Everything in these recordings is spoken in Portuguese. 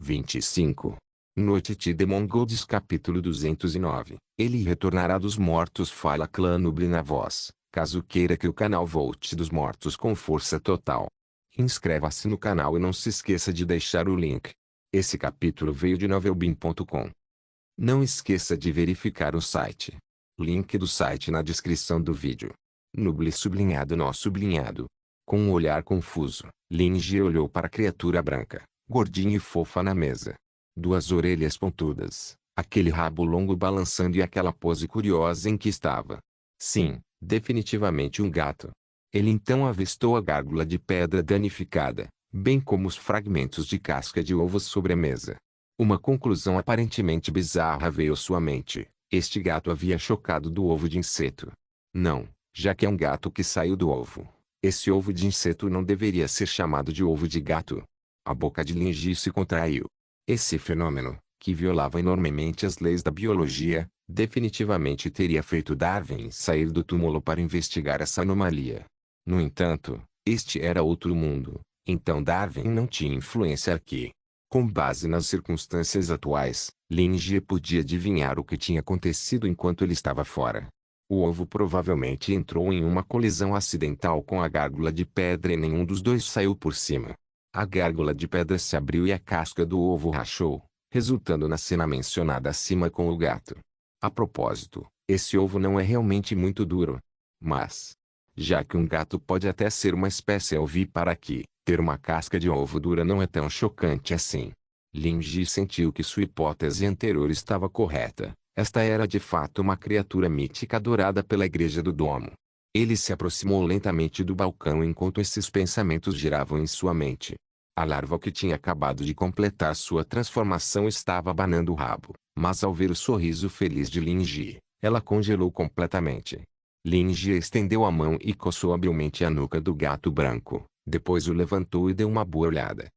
25. Noite de Mongols capítulo 209. Ele retornará dos mortos, fala clã Nuble na voz, caso queira que o canal volte dos mortos com força total. Inscreva-se no canal e não se esqueça de deixar o link. Esse capítulo veio de novelbeam.com. Não esqueça de verificar o site. Link do site na descrição do vídeo. Nuble sublinhado nó sublinhado. Com um olhar confuso, Lin Jie olhou para a criatura branca, gordinha e fofa na mesa. Duas orelhas pontudas, aquele rabo longo balançando e aquela pose curiosa em que estava. Sim, definitivamente um gato. Ele então avistou a gárgula de pedra danificada, bem como os fragmentos de casca de ovo sobre a mesa. Uma conclusão aparentemente bizarra veio à sua mente. Este gato havia chocado do ovo de inseto. Não, já que é um gato que saiu do ovo. Esse ovo de inseto não deveria ser chamado de ovo de gato. A boca de Lin Jie se contraiu. Esse fenômeno, que violava enormemente as leis da biologia, definitivamente teria feito Darwin sair do túmulo para investigar essa anomalia. No entanto, este era outro mundo, então Darwin não tinha influência aqui. Com base nas circunstâncias atuais, Lin Jie podia adivinhar o que tinha acontecido enquanto ele estava fora. O ovo provavelmente entrou em uma colisão acidental com a gárgula de pedra e nenhum dos dois saiu por cima. A gárgula de pedra se abriu e a casca do ovo rachou, resultando na cena mencionada acima com o gato. A propósito, esse ovo não é realmente muito duro. Mas, já que um gato pode até ser uma espécie ovípara aqui, ter uma casca de ovo dura não é tão chocante assim. Lin Jie sentiu que sua hipótese anterior estava correta. Esta era de fato uma criatura mítica adorada pela Igreja do Domo. Ele se aproximou lentamente do balcão enquanto esses pensamentos giravam em sua mente. A larva que tinha acabado de completar sua transformação estava abanando o rabo, mas ao ver o sorriso feliz de Lin Jie, ela congelou completamente. Lin Jie estendeu a mão e coçou habilmente a nuca do gato branco, depois o levantou e deu uma boa olhada.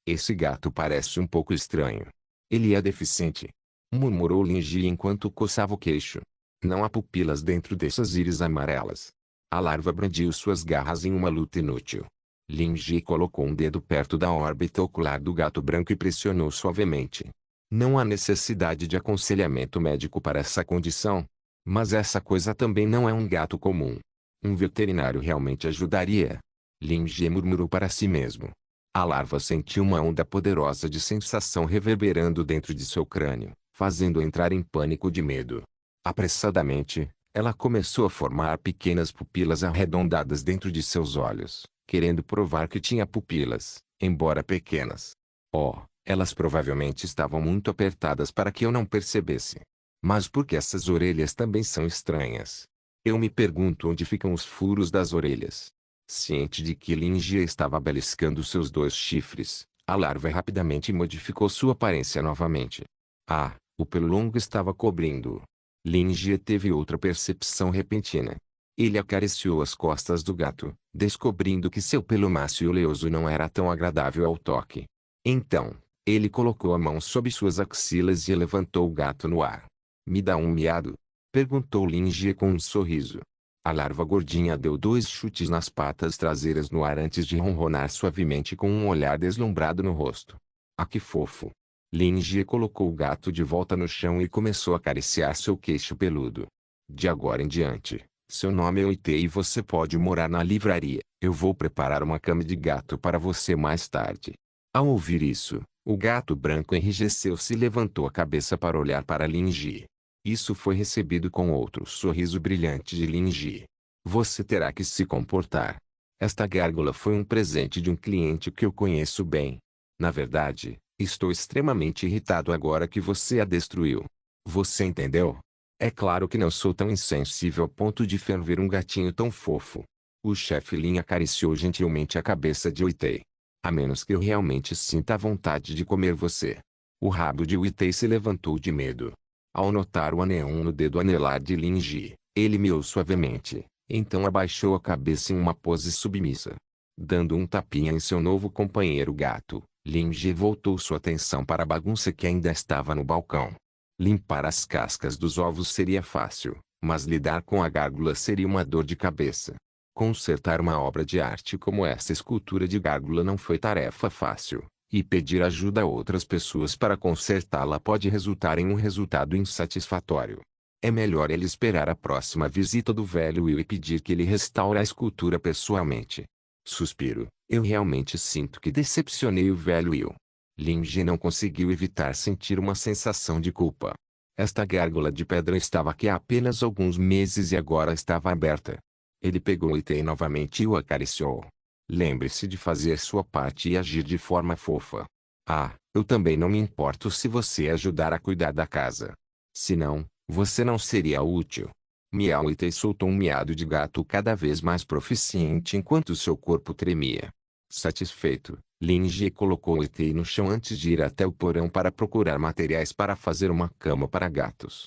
Esse gato parece um pouco estranho. Ele é deficiente, murmurou Lin Jie enquanto coçava o queixo. Não há pupilas dentro dessas íris amarelas. A larva brandiu suas garras em uma luta inútil. Lin Jie colocou um dedo perto da órbita ocular do gato branco e pressionou suavemente. Não há necessidade de aconselhamento médico para essa condição. Mas essa coisa também não é um gato comum. Um veterinário realmente ajudaria. Lin Jie murmurou para si mesmo. A larva sentiu uma onda poderosa de sensação reverberando dentro de seu crânio, fazendo-a entrar em pânico de medo. Apressadamente, ela começou a formar pequenas pupilas arredondadas dentro de seus olhos, querendo provar que tinha pupilas, embora pequenas. Oh, elas provavelmente estavam muito apertadas para que eu não percebesse. Mas por que essas orelhas também são estranhas? Eu me pergunto onde ficam os furos das orelhas. Ciente de que Lin Jie estava beliscando seus dois chifres, a larva rapidamente modificou sua aparência novamente. Ah, o pelo longo estava cobrindo-o. Lin Jie teve outra percepção repentina. Ele acariciou as costas do gato, descobrindo que seu pelo macio e oleoso não era tão agradável ao toque. Então, ele colocou a mão sob suas axilas e levantou o gato no ar. Me dá um miado? Perguntou Lin Jie com um sorriso. A larva gordinha deu 2 chutes nas patas traseiras no ar antes de ronronar suavemente com um olhar deslumbrado no rosto. Ah, que fofo! Lin Jie colocou o gato de volta no chão e começou a acariciar seu queixo peludo. De agora em diante, seu nome é Oitei e você pode morar na livraria. Eu vou preparar uma cama de gato para você mais tarde. Ao ouvir isso, o gato branco enrijeceu-se e levantou a cabeça para olhar para Lin Jie. Isso foi recebido com outro sorriso brilhante de Lin Jie. Você terá que se comportar. Esta gárgula foi um presente de um cliente que eu conheço bem. Na verdade, estou extremamente irritado agora que você a destruiu. Você entendeu? É claro que não sou tão insensível ao ponto de ferver um gatinho tão fofo. O chefe Lin acariciou gentilmente a cabeça de Oitei. A menos que eu realmente sinta a vontade de comer você. O rabo de Oitei se levantou de medo. Ao notar o anel no dedo anelar de Lin Jie, ele miou suavemente, então abaixou a cabeça em uma pose submissa. Dando um tapinha em seu novo companheiro gato, Lin Jie voltou sua atenção para a bagunça que ainda estava no balcão. Limpar as cascas dos ovos seria fácil, mas lidar com a gárgula seria uma dor de cabeça. Consertar uma obra de arte como essa escultura de gárgula não foi tarefa fácil, e pedir ajuda a outras pessoas para consertá-la pode resultar em um resultado insatisfatório. É melhor ele esperar a próxima visita do velho Will e pedir que ele restaure a escultura pessoalmente. Suspiro. Eu realmente sinto que decepcionei o velho Will. Lin Ji não conseguiu evitar sentir uma sensação de culpa. Esta gárgula de pedra estava aqui há apenas alguns meses e agora estava aberta. Ele pegou Itei novamente e o acariciou. Lembre-se de fazer sua parte e agir de forma fofa. Ah, eu também não me importo se você ajudar a cuidar da casa. Senão, você não seria útil. Miau Itei soltou um miado de gato cada vez mais proficiente enquanto seu corpo tremia. Satisfeito, Lin Ji colocou Itei no chão antes de ir até o porão para procurar materiais para fazer uma cama para gatos.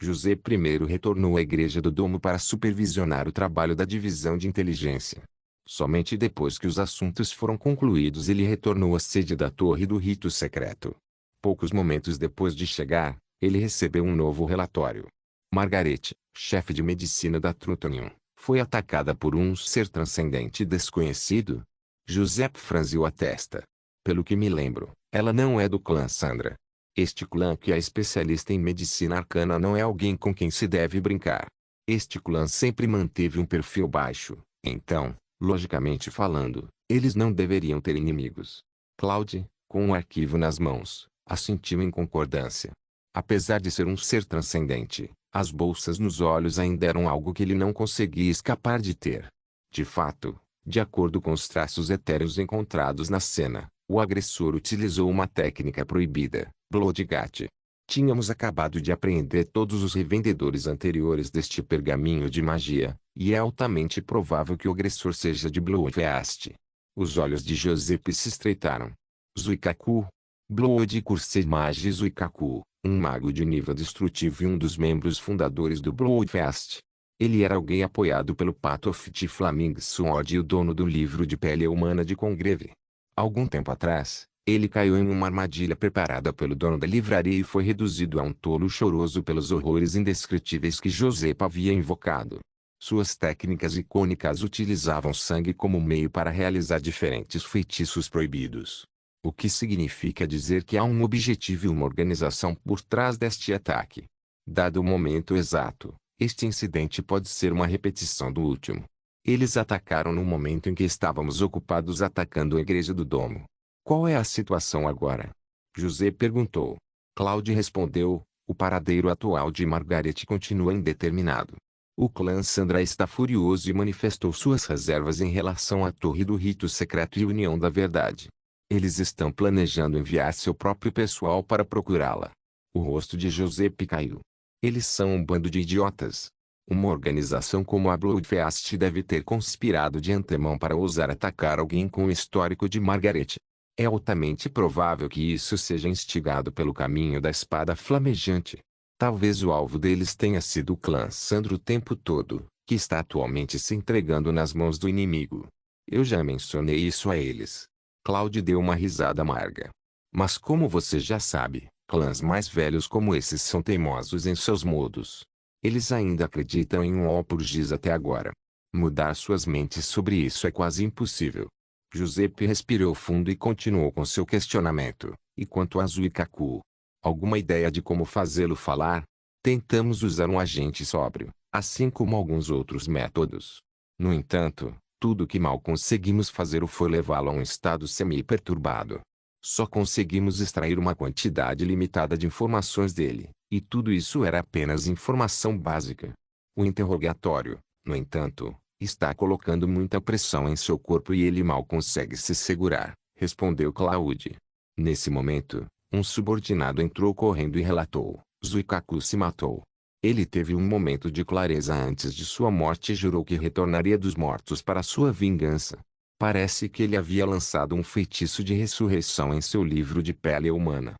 José primeiro retornou à igreja do domo para supervisionar o trabalho da divisão de inteligência. Somente depois que os assuntos foram concluídos ele retornou à sede da torre do rito secreto. Poucos momentos depois de chegar, ele recebeu um novo relatório. Margaret, chefe de medicina da Trutonium, foi atacada por um ser transcendente desconhecido? José franziu a testa. Pelo que me lembro, ela não é do clã Sandra. Este clã que é especialista em medicina arcana não é alguém com quem se deve brincar. Este clã sempre manteve um perfil baixo, então, logicamente falando, eles não deveriam ter inimigos. Claude, com um arquivo nas mãos, assentiu em concordância. Apesar de ser um ser transcendente, as bolsas nos olhos ainda eram algo que ele não conseguia escapar de ter. De fato, de acordo com os traços etéreos encontrados na cena, o agressor utilizou uma técnica proibida, Bloodgat. Tínhamos acabado de apreender todos os revendedores anteriores deste pergaminho de magia, e é altamente provável que o agressor seja de Bloodfast. Os olhos de Giuseppe se estreitaram. Zuikaku. Blood Curse Mage Zuikaku, um mago de nível destrutivo e um dos membros fundadores do Bloodfast. Ele era alguém apoiado pelo Path of the Flaming Sword e o dono do livro de pele humana de Congreve. Algum tempo atrás, ele caiu em uma armadilha preparada pelo dono da livraria e foi reduzido a um tolo choroso pelos horrores indescritíveis que Josepa havia invocado. Suas técnicas icônicas utilizavam sangue como meio para realizar diferentes feitiços proibidos. O que significa dizer que há um objetivo e uma organização por trás deste ataque. Dado o momento exato, este incidente pode ser uma repetição do último. Eles atacaram no momento em que estávamos ocupados atacando a igreja do domo. Qual é a situação agora? José perguntou. Claude respondeu, o paradeiro atual de Margaret continua indeterminado. O clã Sandra está furioso e manifestou suas reservas em relação à Torre do Rito Secreto e União da Verdade. Eles estão planejando enviar seu próprio pessoal para procurá-la. O rosto de Giuseppe caiu. Eles são um bando de idiotas. Uma organização como a Bloodfast deve ter conspirado de antemão para ousar atacar alguém com o histórico de Margaret. É altamente provável que isso seja instigado pelo caminho da espada flamejante. Talvez o alvo deles tenha sido o clã Sandro o tempo todo, que está atualmente se entregando nas mãos do inimigo. Eu já mencionei isso a eles. Claude deu uma risada amarga. Mas como você já sabe, clãs mais velhos como esses são teimosos em seus modos. Eles ainda acreditam em um Walpurgis até agora. Mudar suas mentes sobre isso é quase impossível. Giuseppe respirou fundo e continuou com seu questionamento. E quanto a Zuikaku? Alguma ideia de como fazê-lo falar? Tentamos usar um agente sóbrio, assim como alguns outros métodos. No entanto, tudo que mal conseguimos fazer foi levá-lo a um estado semi-perturbado. Só conseguimos extrair uma quantidade limitada de informações dele, e tudo isso era apenas informação básica. O interrogatório, no entanto, está colocando muita pressão em seu corpo e ele mal consegue se segurar, respondeu Claude. Nesse momento, um subordinado entrou correndo e relatou: Zuikaku se matou. Ele teve um momento de clareza antes de sua morte e jurou que retornaria dos mortos para sua vingança. Parece que ele havia lançado um feitiço de ressurreição em seu livro de pele humana.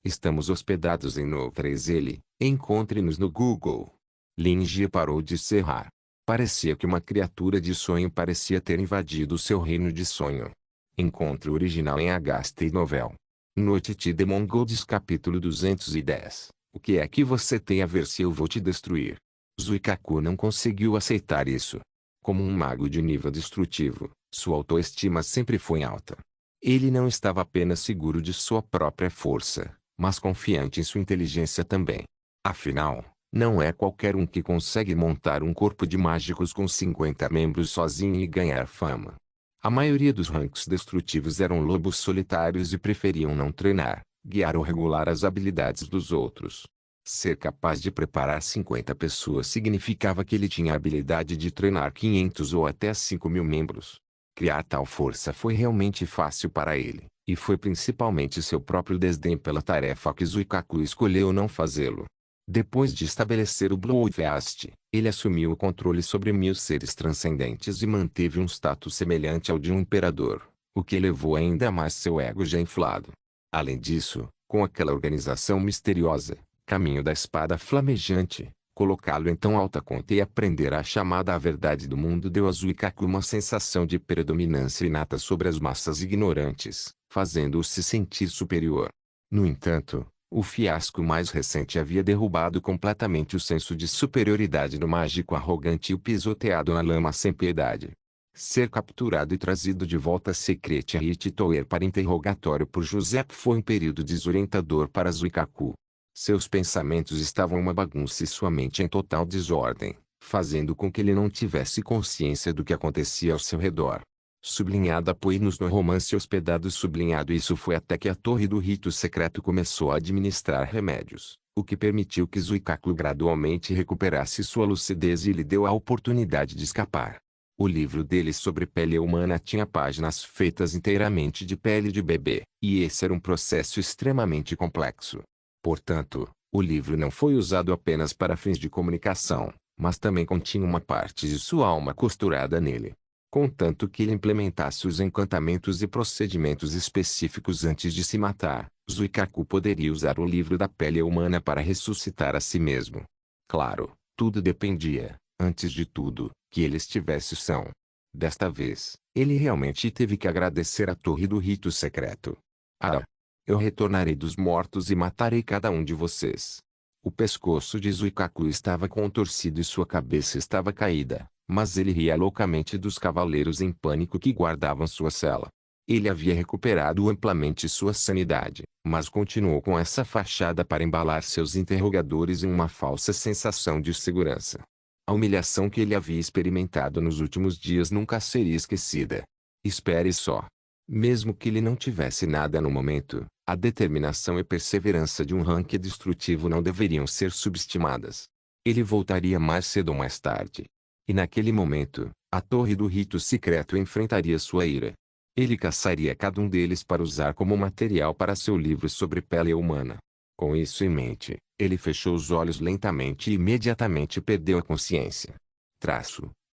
Estamos hospedados em Novrezele, encontre-nos no Google. Lin Ji parou de serrar. Parecia que uma criatura de sonho parecia ter invadido seu reino de sonho. Encontre o original em Agastei Novel. Noite de Mongols capítulo 210. O que é que você tem a ver se eu vou te destruir? Zuikaku não conseguiu aceitar isso. Como um mago de nível destrutivo, sua autoestima sempre foi alta. Ele não estava apenas seguro de sua própria força, mas confiante em sua inteligência também. Afinal, não é qualquer um que consegue montar um corpo de mágicos com 50 membros sozinho e ganhar fama. A maioria dos ranks destrutivos eram lobos solitários e preferiam não treinar, guiar ou regular as habilidades dos outros. Ser capaz de preparar 50 pessoas significava que ele tinha a habilidade de treinar 500 ou até 5.000 membros. Criar tal força foi realmente fácil para ele, e foi principalmente seu próprio desdém pela tarefa que Zuikaku escolheu não fazê-lo. Depois de estabelecer o Bloodfast, ele assumiu o controle sobre 1.000 seres transcendentes e manteve um status semelhante ao de um imperador, o que elevou ainda mais seu ego já inflado. Além disso, com aquela organização misteriosa, Caminho da Espada Flamejante, colocá-lo em tão alta conta e aprender a chamada verdade do mundo deu a Zuikaku uma sensação de predominância inata sobre as massas ignorantes, fazendo-o se sentir superior. No entanto, o fiasco mais recente havia derrubado completamente o senso de superioridade do mágico arrogante e o pisoteado na lama sem piedade. Ser capturado e trazido de volta a Secretariat Tower para interrogatório por Giuseppe foi um período desorientador para Zuikaku. Seus pensamentos estavam uma bagunça e sua mente em total desordem, fazendo com que ele não tivesse consciência do que acontecia ao seu redor. Sublinhado apoie-nos no romance hospedado sublinhado isso foi até que a Torre do Rito Secreto começou a administrar remédios, o que permitiu que Zuikaku gradualmente recuperasse sua lucidez e lhe deu a oportunidade de escapar. O livro dele sobre pele humana tinha páginas feitas inteiramente de pele de bebê, e esse era um processo extremamente complexo. Portanto, o livro não foi usado apenas para fins de comunicação, mas também continha uma parte de sua alma costurada nele. Contanto que ele implementasse os encantamentos e procedimentos específicos antes de se matar, Zuikaku poderia usar o livro da pele humana para ressuscitar a si mesmo. Claro, tudo dependia, antes de tudo, que ele estivesse são. Desta vez, ele realmente teve que agradecer a Torre do Rito Secreto. Ah! Eu retornarei dos mortos e matarei cada um de vocês. O pescoço de Zuikaku estava contorcido e sua cabeça estava caída, mas ele ria loucamente dos cavaleiros em pânico que guardavam sua cela. Ele havia recuperado amplamente sua sanidade, mas continuou com essa fachada para embalar seus interrogadores em uma falsa sensação de segurança. A humilhação que ele havia experimentado nos últimos dias nunca seria esquecida. Espere só. Mesmo que ele não tivesse nada no momento, a determinação e perseverança de um rank destrutivo não deveriam ser subestimadas. Ele voltaria mais cedo ou mais tarde. E naquele momento, a Torre do Rito Secreto enfrentaria sua ira. Ele caçaria cada um deles para usar como material para seu livro sobre pele humana. Com isso em mente, ele fechou os olhos lentamente e imediatamente perdeu a consciência.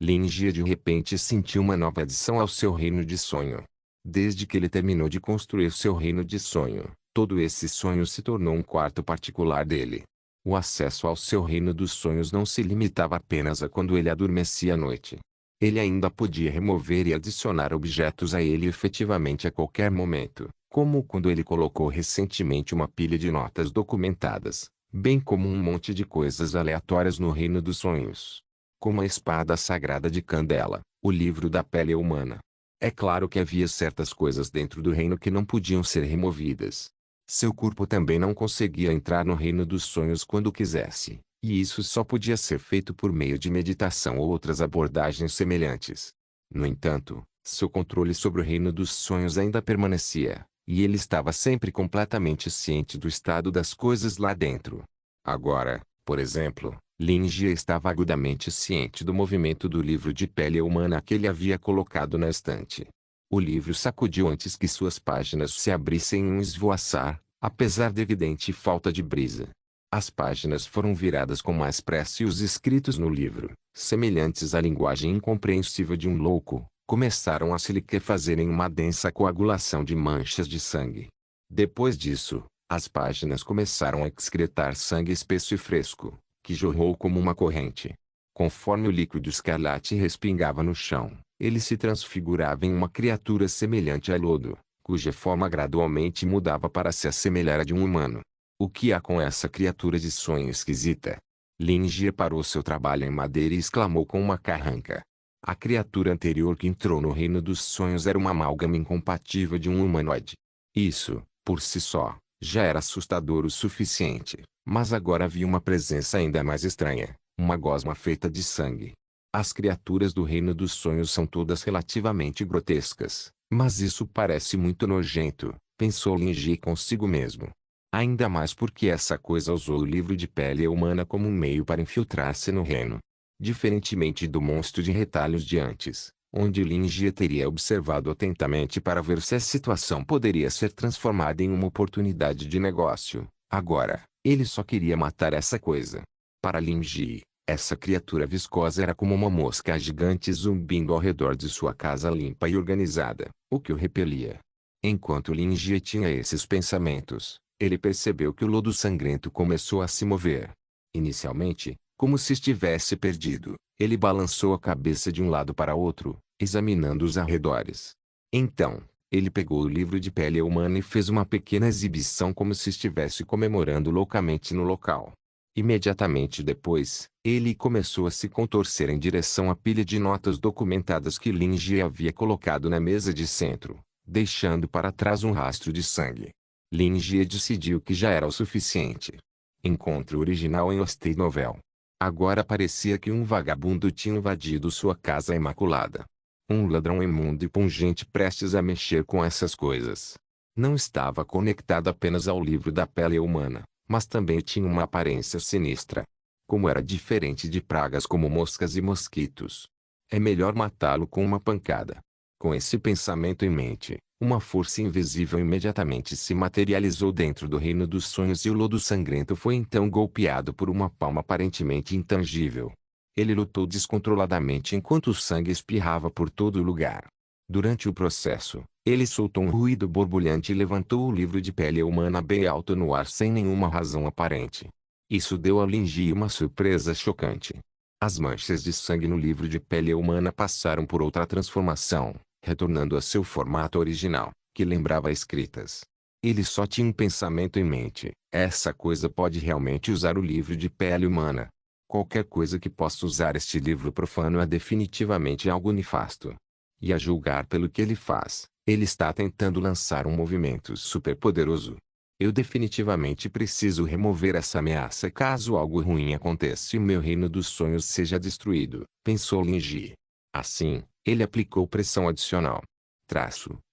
Lingia de repente sentiu uma nova adição ao seu reino de sonho. Desde que ele terminou de construir seu reino de sonho, todo esse sonho se tornou um quarto particular dele. O acesso ao seu reino dos sonhos não se limitava apenas a quando ele adormecia à noite. Ele ainda podia remover e adicionar objetos a ele efetivamente a qualquer momento, como quando ele colocou recentemente uma pilha de notas documentadas, bem como um monte de coisas aleatórias no reino dos sonhos. Como a espada sagrada de Candela, o livro da pele humana. É claro que havia certas coisas dentro do reino que não podiam ser removidas. Seu corpo também não conseguia entrar no reino dos sonhos quando quisesse, e isso só podia ser feito por meio de meditação ou outras abordagens semelhantes. No entanto, seu controle sobre o reino dos sonhos ainda permanecia, e ele estava sempre completamente ciente do estado das coisas lá dentro. Agora, por exemplo, Lingia estava agudamente ciente do movimento do livro de pele humana que ele havia colocado na estante. O livro sacudiu antes que suas páginas se abrissem em um esvoaçar, apesar da evidente falta de brisa. As páginas foram viradas com mais pressa e os escritos no livro, semelhantes à linguagem incompreensível de um louco, começaram a se liquefazerem em uma densa coagulação de manchas de sangue. Depois disso, as páginas começaram a excretar sangue espesso e fresco, que jorrou como uma corrente. Conforme o líquido escarlate respingava no chão, ele se transfigurava em uma criatura semelhante a lodo, cuja forma gradualmente mudava para se assemelhar à de um humano. O que há com essa criatura de sonho esquisita? Lingia parou seu trabalho em madeira e exclamou com uma carranca. A criatura anterior que entrou no reino dos sonhos era uma amálgama incompatível de um humanoide. Isso, por si só, já era assustador o suficiente, mas agora havia uma presença ainda mais estranha, uma gosma feita de sangue. As criaturas do reino dos sonhos são todas relativamente grotescas, mas isso parece muito nojento, pensou Lin Ji consigo mesmo. Ainda mais porque essa coisa usou o livro de pele humana como um meio para infiltrar-se no reino. Diferentemente do monstro de retalhos de antes, onde Lin Ji teria observado atentamente para ver se a situação poderia ser transformada em uma oportunidade de negócio, agora, ele só queria matar essa coisa. Para Lin Ji, essa criatura viscosa era como uma mosca gigante zumbindo ao redor de sua casa limpa e organizada, o que o repelia. Enquanto Lin Ji tinha esses pensamentos, ele percebeu que o lodo sangrento começou a se mover. Inicialmente, como se estivesse perdido, ele balançou a cabeça de um lado para outro, examinando os arredores. Então, ele pegou o livro de pele humana e fez uma pequena exibição como se estivesse comemorando loucamente no local. Imediatamente depois, ele começou a se contorcer em direção à pilha de notas documentadas que Lin Ji havia colocado na mesa de centro, deixando para trás um rastro de sangue. Lin Ji decidiu que já era o suficiente. Encontro original em Hostel Novel. Agora parecia que um vagabundo tinha invadido sua casa imaculada. Um ladrão imundo e pungente prestes a mexer com essas coisas. Não estava conectado apenas ao livro da pele humana, mas também tinha uma aparência sinistra. Como era diferente de pragas como moscas e mosquitos. É melhor matá-lo com uma pancada. Com esse pensamento em mente, uma força invisível imediatamente se materializou dentro do reino dos sonhos e o lodo sangrento foi então golpeado por uma palma aparentemente intangível. Ele lutou descontroladamente enquanto o sangue espirrava por todo o lugar. Durante o processo, ele soltou um ruído borbulhante e levantou o livro de pele humana bem alto no ar sem nenhuma razão aparente. Isso deu a Lin Ji uma surpresa chocante. As manchas de sangue no livro de pele humana passaram por outra transformação, retornando a seu formato original, que lembrava escritas. Ele só tinha um pensamento em mente: essa coisa pode realmente usar o livro de pele humana. Qualquer coisa que possa usar este livro profano é definitivamente algo nefasto. E a julgar pelo que ele faz, ele está tentando lançar um movimento superpoderoso. Eu definitivamente preciso remover essa ameaça caso algo ruim aconteça e meu reino dos sonhos seja destruído, pensou Lin Ji. Assim, ele aplicou pressão adicional.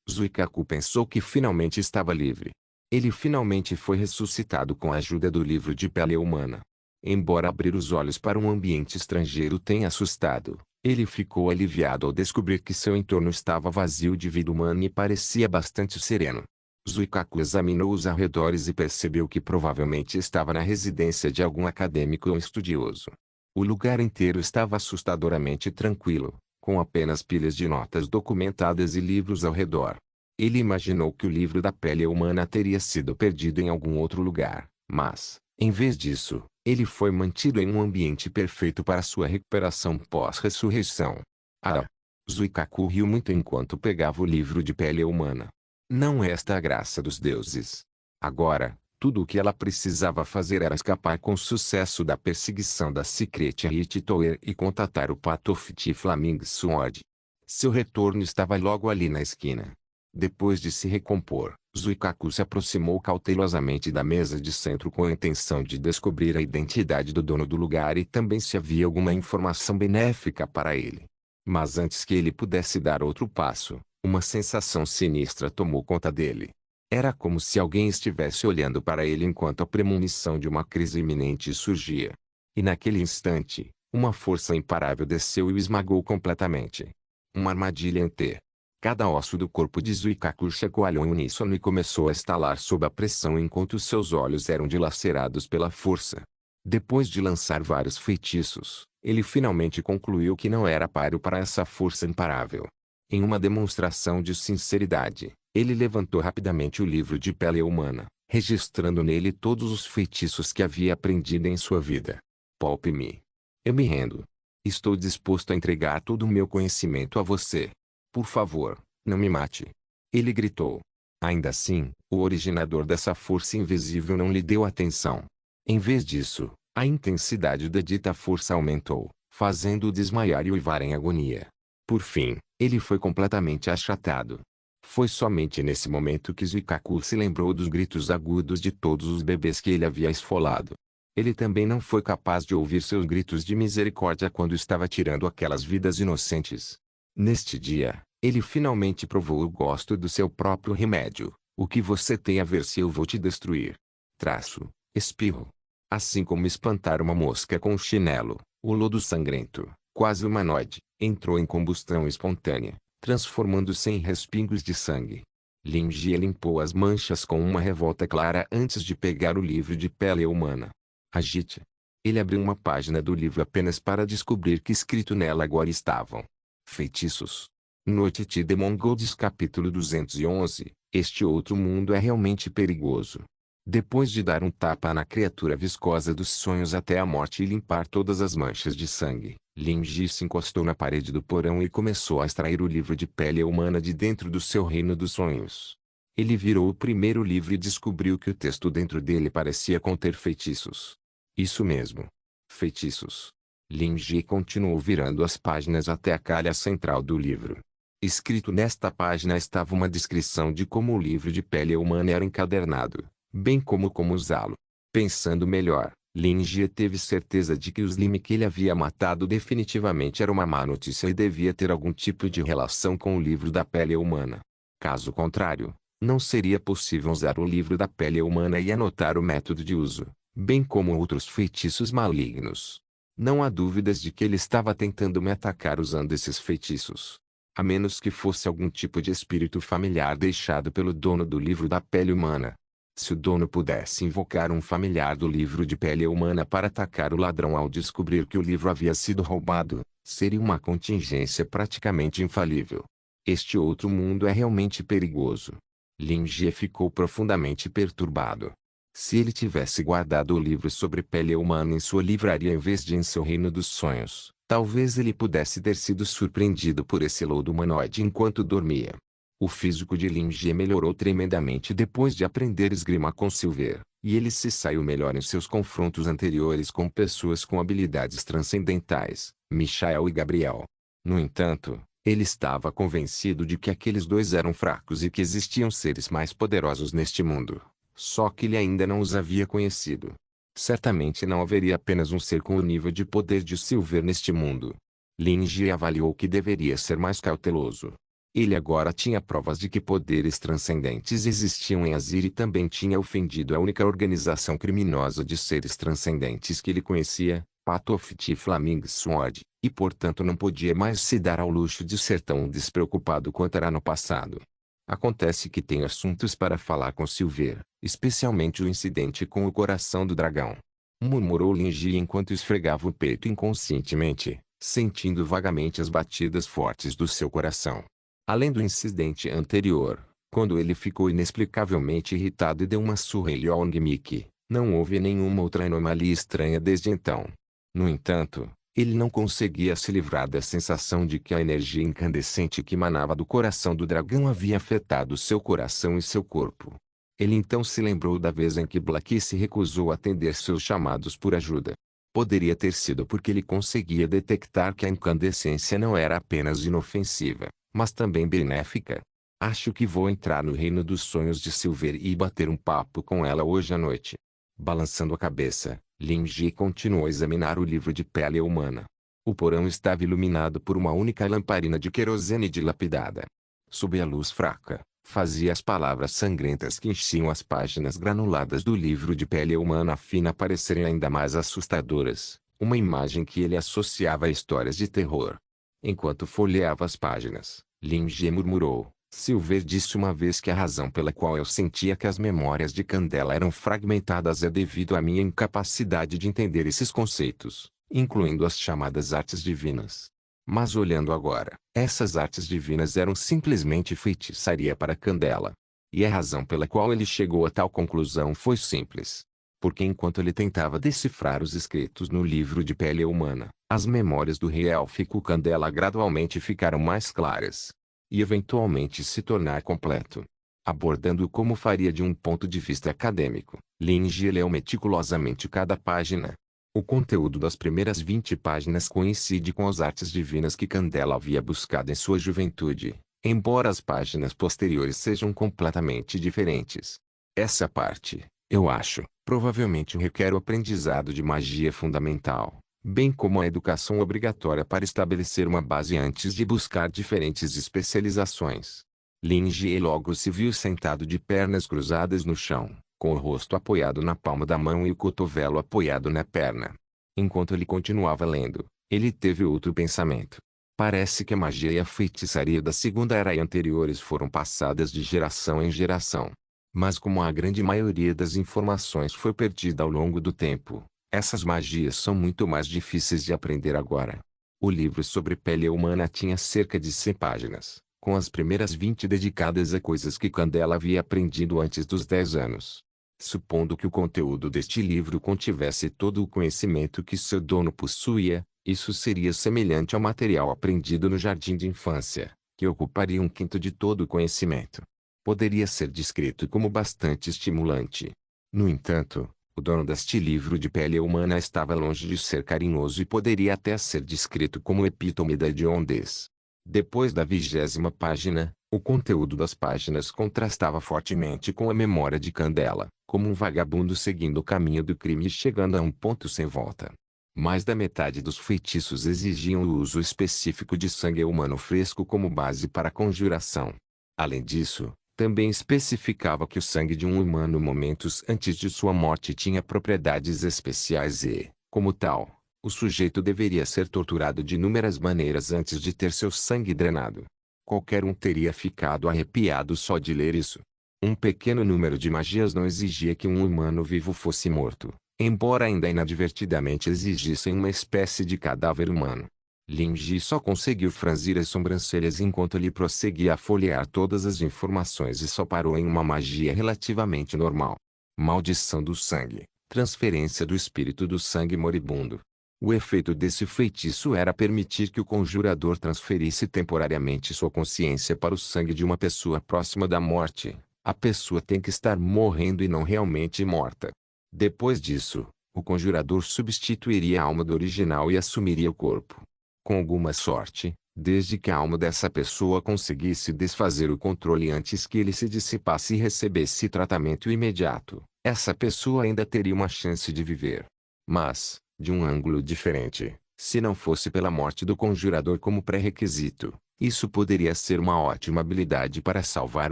Zuikaku pensou que finalmente estava livre. Ele finalmente foi ressuscitado com a ajuda do livro de pele humana. Embora abrir os olhos para um ambiente estrangeiro tenha assustado, ele ficou aliviado ao descobrir que seu entorno estava vazio de vida humana e parecia bastante sereno. Zuikaku examinou os arredores e percebeu que provavelmente estava na residência de algum acadêmico ou estudioso. O lugar inteiro estava assustadoramente tranquilo, com apenas pilhas de notas documentadas e livros ao redor. Ele imaginou que o livro da pele humana teria sido perdido em algum outro lugar, mas, em vez disso, ele foi mantido em um ambiente perfeito para sua recuperação pós-ressurreição. Ah! Zuikaku riu muito enquanto pegava o livro de pele humana. Não é esta a graça dos deuses. Agora, tudo o que ela precisava fazer era escapar com sucesso da perseguição da Secret Hit Tower e contatar o Patofiti Flaming Sword. Seu retorno estava logo ali na esquina. Depois de se recompor, Zuikaku se aproximou cautelosamente da mesa de centro com a intenção de descobrir a identidade do dono do lugar e também se havia alguma informação benéfica para ele. Mas antes que ele pudesse dar outro passo, uma sensação sinistra tomou conta dele. Era como se alguém estivesse olhando para ele enquanto a premonição de uma crise iminente surgia. E naquele instante, uma força imparável desceu e o esmagou completamente. Uma armadilha em T. Cada osso do corpo de Zuikaku chacoalhou em uníssono e começou a estalar sob a pressão enquanto seus olhos eram dilacerados pela força. Depois de lançar vários feitiços, ele finalmente concluiu que não era páreo para essa força imparável. Em uma demonstração de sinceridade, ele levantou rapidamente o livro de pele humana, registrando nele todos os feitiços que havia aprendido em sua vida. Poupe-me. Eu me rendo. Estou disposto a entregar todo o meu conhecimento a você. Por favor, não me mate. Ele gritou. Ainda assim, o originador dessa força invisível não lhe deu atenção. Em vez disso, a intensidade da dita força aumentou, fazendo-o desmaiar e uivar em agonia. Por fim, ele foi completamente achatado. Foi somente nesse momento que Zuikaku se lembrou dos gritos agudos de todos os bebês que ele havia esfolado. Ele também não foi capaz de ouvir seus gritos de misericórdia quando estava tirando aquelas vidas inocentes. Neste dia, ele finalmente provou o gosto do seu próprio remédio. O que você tem a ver se eu vou te destruir? Traço, espirro. Assim como espantar uma mosca com um chinelo, o lodo sangrento, quase humanoide, entrou em combustão espontânea, transformando-se em respingos de sangue. Lin Jie limpou as manchas com uma revolta clara antes de pegar o livro de pele humana. Agite. Ele abriu uma página do livro apenas para descobrir que escrito nela agora estavam: feitiços. Noite de Mongols capítulo 211. Este outro mundo é realmente perigoso. Depois de dar um tapa na criatura viscosa dos sonhos até a morte e limpar todas as manchas de sangue, Lin Jie se encostou na parede do porão e começou a extrair o livro de pele humana de dentro do seu reino dos sonhos. Ele virou o primeiro livro e descobriu que o texto dentro dele parecia conter feitiços. Isso mesmo. Feitiços. Lin Jie continuou virando as páginas até a calha central do livro. Escrito nesta página estava uma descrição de como o livro de pele humana era encadernado, bem como usá-lo. Pensando melhor, Lin Jie teve certeza de que o Slim que ele havia matado definitivamente era uma má notícia e devia ter algum tipo de relação com o livro da pele humana. Caso contrário, não seria possível usar o livro da pele humana e anotar o método de uso, bem como outros feitiços malignos. Não há dúvidas de que ele estava tentando me atacar usando esses feitiços. A menos que fosse algum tipo de espírito familiar deixado pelo dono do livro da pele humana. Se o dono pudesse invocar um familiar do livro de pele humana para atacar o ladrão ao descobrir que o livro havia sido roubado, seria uma contingência praticamente infalível. Este outro mundo é realmente perigoso. Lin Jie ficou profundamente perturbado. Se ele tivesse guardado o livro sobre pele humana em sua livraria em vez de em seu reino dos sonhos, talvez ele pudesse ter sido surpreendido por esse lodo humanoide enquanto dormia. O físico de Lin Jie melhorou tremendamente depois de aprender esgrima com Silver, e ele se saiu melhor em seus confrontos anteriores com pessoas com habilidades transcendentais, Michael e Gabriel. No entanto, ele estava convencido de que aqueles dois eram fracos e que existiam seres mais poderosos neste mundo, só que ele ainda não os havia conhecido. Certamente não haveria apenas um ser com o nível de poder de Silver neste mundo. Lin Jie avaliou que deveria ser mais cauteloso. Ele agora tinha provas de que poderes transcendentes existiam em Azir e também tinha ofendido a única organização criminosa de seres transcendentes que ele conhecia, Path of the Flaming Sword, e portanto não podia mais se dar ao luxo de ser tão despreocupado quanto era no passado. Acontece que tenho assuntos para falar com Silver, especialmente o incidente com o coração do dragão. Murmurou Lin Jie enquanto esfregava o peito inconscientemente, sentindo vagamente as batidas fortes do seu coração. Além do incidente anterior, quando ele ficou inexplicavelmente irritado e deu uma surra em Leong Miki, não houve nenhuma outra anomalia estranha desde então. No entanto, ele não conseguia se livrar da sensação de que a energia incandescente que emanava do coração do dragão havia afetado seu coração e seu corpo. Ele então se lembrou da vez em que Black se recusou a atender seus chamados por ajuda. Poderia ter sido porque ele conseguia detectar que a incandescência não era apenas inofensiva, mas também benéfica. Acho que vou entrar no reino dos sonhos de Silver e bater um papo com ela hoje à noite. Balançando a cabeça, Lin Jie continuou a examinar o livro de pele humana. O porão estava iluminado por uma única lamparina de querosene dilapidada. Sob a luz fraca, fazia as palavras sangrentas que enchiam as páginas granuladas do livro de pele humana fina parecerem ainda mais assustadoras, uma imagem que ele associava a histórias de terror. Enquanto folheava as páginas, Lin Jie murmurou: Silver disse uma vez que a razão pela qual eu sentia que as memórias de Candela eram fragmentadas é devido à minha incapacidade de entender esses conceitos, incluindo as chamadas artes divinas. Mas olhando agora, essas artes divinas eram simplesmente feitiçaria para Candela. E a razão pela qual ele chegou a tal conclusão foi simples. Porque enquanto ele tentava decifrar os escritos no livro de pele humana, as memórias do rei élfico Candela gradualmente ficaram mais claras. E eventualmente se tornar completo. Abordando como faria de um ponto de vista acadêmico, Lin Jie leu meticulosamente cada página. O conteúdo das primeiras 20 páginas coincide com as artes divinas que Candela havia buscado em sua juventude, embora as páginas posteriores sejam completamente diferentes. Essa parte, eu acho, provavelmente requer o aprendizado de magia fundamental, bem como a educação obrigatória para estabelecer uma base antes de buscar diferentes especializações. Lin Jie logo se viu sentado de pernas cruzadas no chão, com o rosto apoiado na palma da mão e o cotovelo apoiado na perna. Enquanto ele continuava lendo, ele teve outro pensamento. Parece que a magia e a feitiçaria da Segunda Era e anteriores foram passadas de geração em geração. Mas como a grande maioria das informações foi perdida ao longo do tempo, essas magias são muito mais difíceis de aprender agora. O livro sobre pele humana tinha cerca de 100 páginas, com as primeiras 20 dedicadas a coisas que Candela havia aprendido antes dos 10 anos. Supondo que o conteúdo deste livro contivesse todo o conhecimento que seu dono possuía, isso seria semelhante ao material aprendido no jardim de infância, que ocuparia um quinto de todo o conhecimento. Poderia ser descrito como bastante estimulante. No entanto, o dono deste livro de pele humana estava longe de ser carinhoso e poderia até ser descrito como epítome da hediondez. Depois da 20ª página, o conteúdo das páginas contrastava fortemente com a memória de Candela, como um vagabundo seguindo o caminho do crime e chegando a um ponto sem volta. Mais da metade dos feitiços exigiam o uso específico de sangue humano fresco como base para a conjuração. Além disso, também especificava que o sangue de um humano momentos antes de sua morte tinha propriedades especiais e, como tal, o sujeito deveria ser torturado de inúmeras maneiras antes de ter seu sangue drenado. Qualquer um teria ficado arrepiado só de ler isso. Um pequeno número de magias não exigia que um humano vivo fosse morto, embora ainda inadvertidamente exigissem uma espécie de cadáver humano. Lin Jie só conseguiu franzir as sobrancelhas enquanto ele prosseguia a folhear todas as informações e só parou em uma magia relativamente normal. Maldição do sangue, transferência do espírito do sangue moribundo. O efeito desse feitiço era permitir que o conjurador transferisse temporariamente sua consciência para o sangue de uma pessoa próxima da morte. A pessoa tem que estar morrendo e não realmente morta. Depois disso, o conjurador substituiria a alma do original e assumiria o corpo. Com alguma sorte, desde que a alma dessa pessoa conseguisse desfazer o controle antes que ele se dissipasse e recebesse tratamento imediato, essa pessoa ainda teria uma chance de viver. Mas, de um ângulo diferente, se não fosse pela morte do conjurador como pré-requisito, isso poderia ser uma ótima habilidade para salvar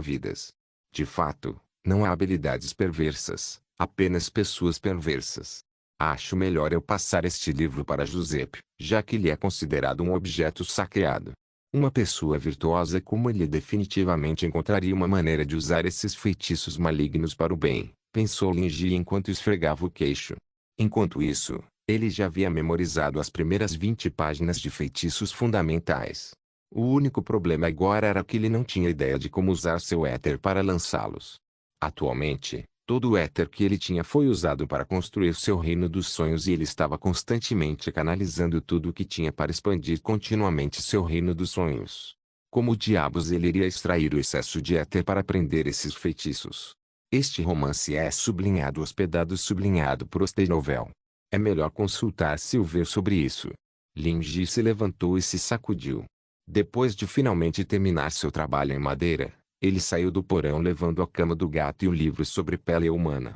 vidas. De fato, não há habilidades perversas, apenas pessoas perversas. Acho melhor eu passar este livro para Giuseppe, já que ele é considerado um objeto saqueado. Uma pessoa virtuosa como ele definitivamente encontraria uma maneira de usar esses feitiços malignos para o bem, pensou Lin Jie enquanto esfregava o queixo. Enquanto isso, ele já havia memorizado as primeiras 20 páginas de feitiços fundamentais. O único problema agora era que ele não tinha ideia de como usar seu éter para lançá-los. Atualmente, todo o éter que ele tinha foi usado para construir seu reino dos sonhos e ele estava constantemente canalizando tudo o que tinha para expandir continuamente seu reino dos sonhos. Como diabos ele iria extrair o excesso de éter para aprender esses feitiços? Este romance é sublinhado hospedado sublinhado Proste Novel. É melhor consultar Silver sobre isso. Lin Jie se levantou e se sacudiu. Depois de finalmente terminar seu trabalho em madeira, ele saiu do porão levando a cama do gato e o livro sobre pele humana.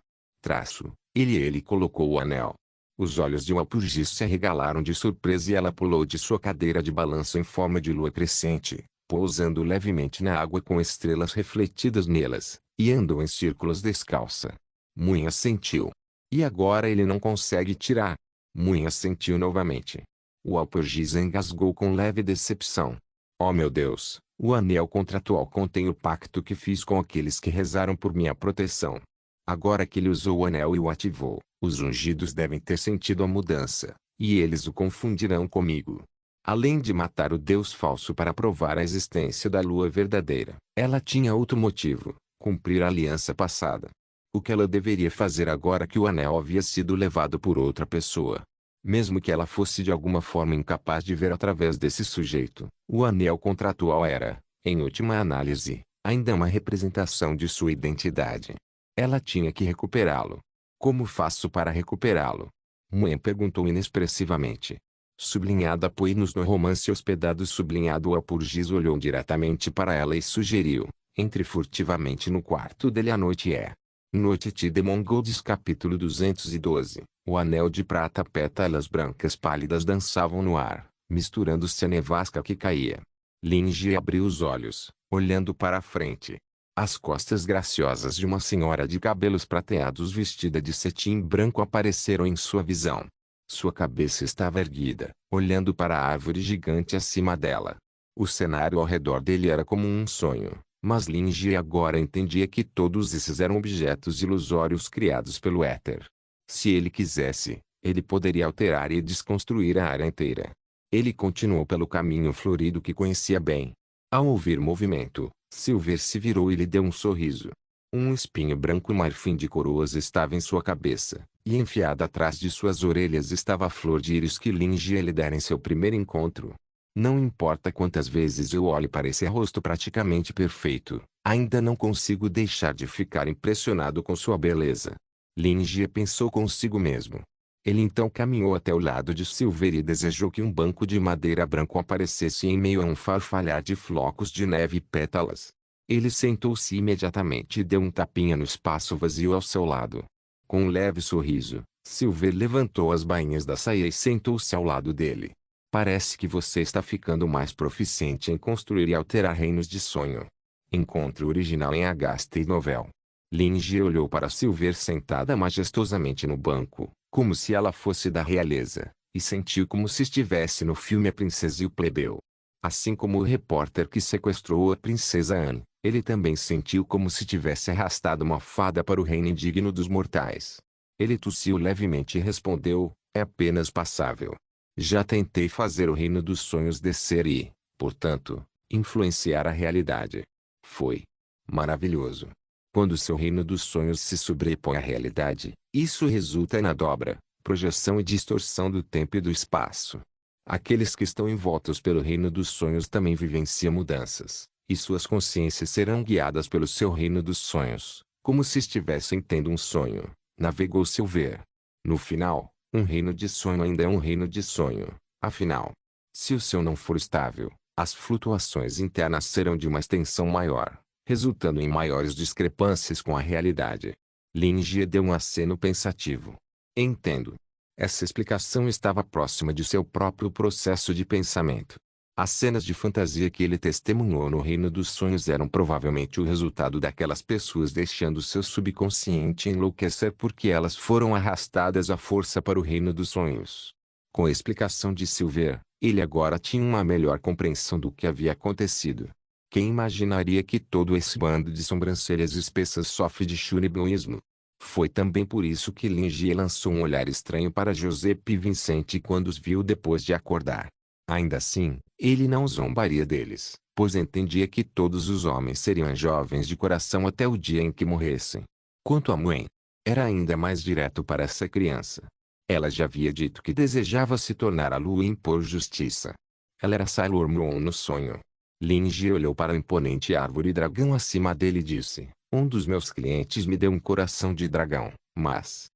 Ele colocou o anel. Os olhos de Walpurgis se arregalaram de surpresa e ela pulou de sua cadeira de balanço em forma de lua crescente, pousando levemente na água com estrelas refletidas nelas, e andou em círculos descalça. Munha sentiu. E agora ele não consegue tirar. Munha sentiu novamente. Walpurgis engasgou com leve decepção. Oh meu Deus, o anel contratual contém o pacto que fiz com aqueles que rezaram por minha proteção. Agora que ele usou o anel e o ativou, os ungidos devem ter sentido a mudança, e eles o confundirão comigo. Além de matar o deus falso para provar a existência da lua verdadeira, ela tinha outro motivo: cumprir a aliança passada. O que ela deveria fazer agora que o anel havia sido levado por outra pessoa? Mesmo que ela fosse de alguma forma incapaz de ver através desse sujeito, o anel contratual era, em última análise, ainda uma representação de sua identidade. Ela tinha que recuperá-lo. Como faço para recuperá-lo? Muen perguntou inexpressivamente. Sublinhado apoie-nos no romance hospedado sublinhado o Apurgis olhou diretamente para ela e sugeriu. Entre furtivamente no quarto dele à noite é. Noite de Mongols capítulo 212. O anel de prata pétalas brancas pálidas dançavam no ar, misturando-se à nevasca que caía. Lin Jie abriu os olhos, olhando para a frente. As costas graciosas de uma senhora de cabelos prateados vestida de cetim branco apareceram em sua visão. Sua cabeça estava erguida, olhando para a árvore gigante acima dela. O cenário ao redor dele era como um sonho, mas Lin Jie agora entendia que todos esses eram objetos ilusórios criados pelo éter. Se ele quisesse, ele poderia alterar e desconstruir a área inteira. Ele continuou pelo caminho florido que conhecia bem. Ao ouvir movimento, Silver se virou e lhe deu um sorriso. Um espinho branco marfim de coroas estava em sua cabeça, e enfiada atrás de suas orelhas estava a flor de íris que Lin Jie lhe dera em seu primeiro encontro. Não importa quantas vezes eu olhe para esse rosto praticamente perfeito, ainda não consigo deixar de ficar impressionado com sua beleza. Lin Jie pensou consigo mesmo. Ele então caminhou até o lado de Silver e desejou que um banco de madeira branco aparecesse em meio a um farfalhar de flocos de neve e pétalas. Ele sentou-se imediatamente e deu um tapinha no espaço vazio ao seu lado. Com um leve sorriso, Silver levantou as bainhas da saia e sentou-se ao lado dele. Parece que você está ficando mais proficiente em construir e alterar reinos de sonho. Encontro original em Agastei Novel. Lin Jie olhou para Silver sentada majestosamente no banco, como se ela fosse da realeza, e sentiu como se estivesse no filme A Princesa e o Plebeu. Assim como o repórter que sequestrou a princesa Anne, ele também sentiu como se tivesse arrastado uma fada para o reino indigno dos mortais. Ele tossiu levemente e respondeu, é apenas passável. Já tentei fazer o reino dos sonhos descer e, portanto, influenciar a realidade. Foi maravilhoso. Quando seu reino dos sonhos se sobrepõe à realidade, isso resulta na dobra, projeção e distorção do tempo e do espaço. Aqueles que estão envoltos pelo reino dos sonhos também vivenciam mudanças, e suas consciências serão guiadas pelo seu reino dos sonhos, como se estivessem tendo um sonho, navegou Silver. No final, um reino de sonho ainda é um reino de sonho, afinal. Se o seu não for estável, as flutuações internas serão de uma extensão maior, resultando em maiores discrepâncias com a realidade. Lin Jie deu um aceno pensativo. Entendo. Essa explicação estava próxima de seu próprio processo de pensamento. As cenas de fantasia que ele testemunhou no reino dos sonhos eram provavelmente o resultado daquelas pessoas deixando seu subconsciente enlouquecer porque elas foram arrastadas à força para o reino dos sonhos. Com a explicação de Silver, ele agora tinha uma melhor compreensão do que havia acontecido. Quem imaginaria que todo esse bando de sobrancelhas espessas sofre de churibuísmo? Foi também por isso que Lin Jie lançou um olhar estranho para Giuseppe Vincent quando os viu depois de acordar. Ainda assim, ele não zombaria deles, pois entendia que todos os homens seriam jovens de coração até o dia em que morressem. Quanto a Muen, era ainda mais direto para essa criança. Ela já havia dito que desejava se tornar a lua e impor justiça. Ela era Sailor Moon no sonho. Lin Jie olhou para a imponente árvore dragão acima dele e disse, um dos meus clientes me deu um coração de dragão, mas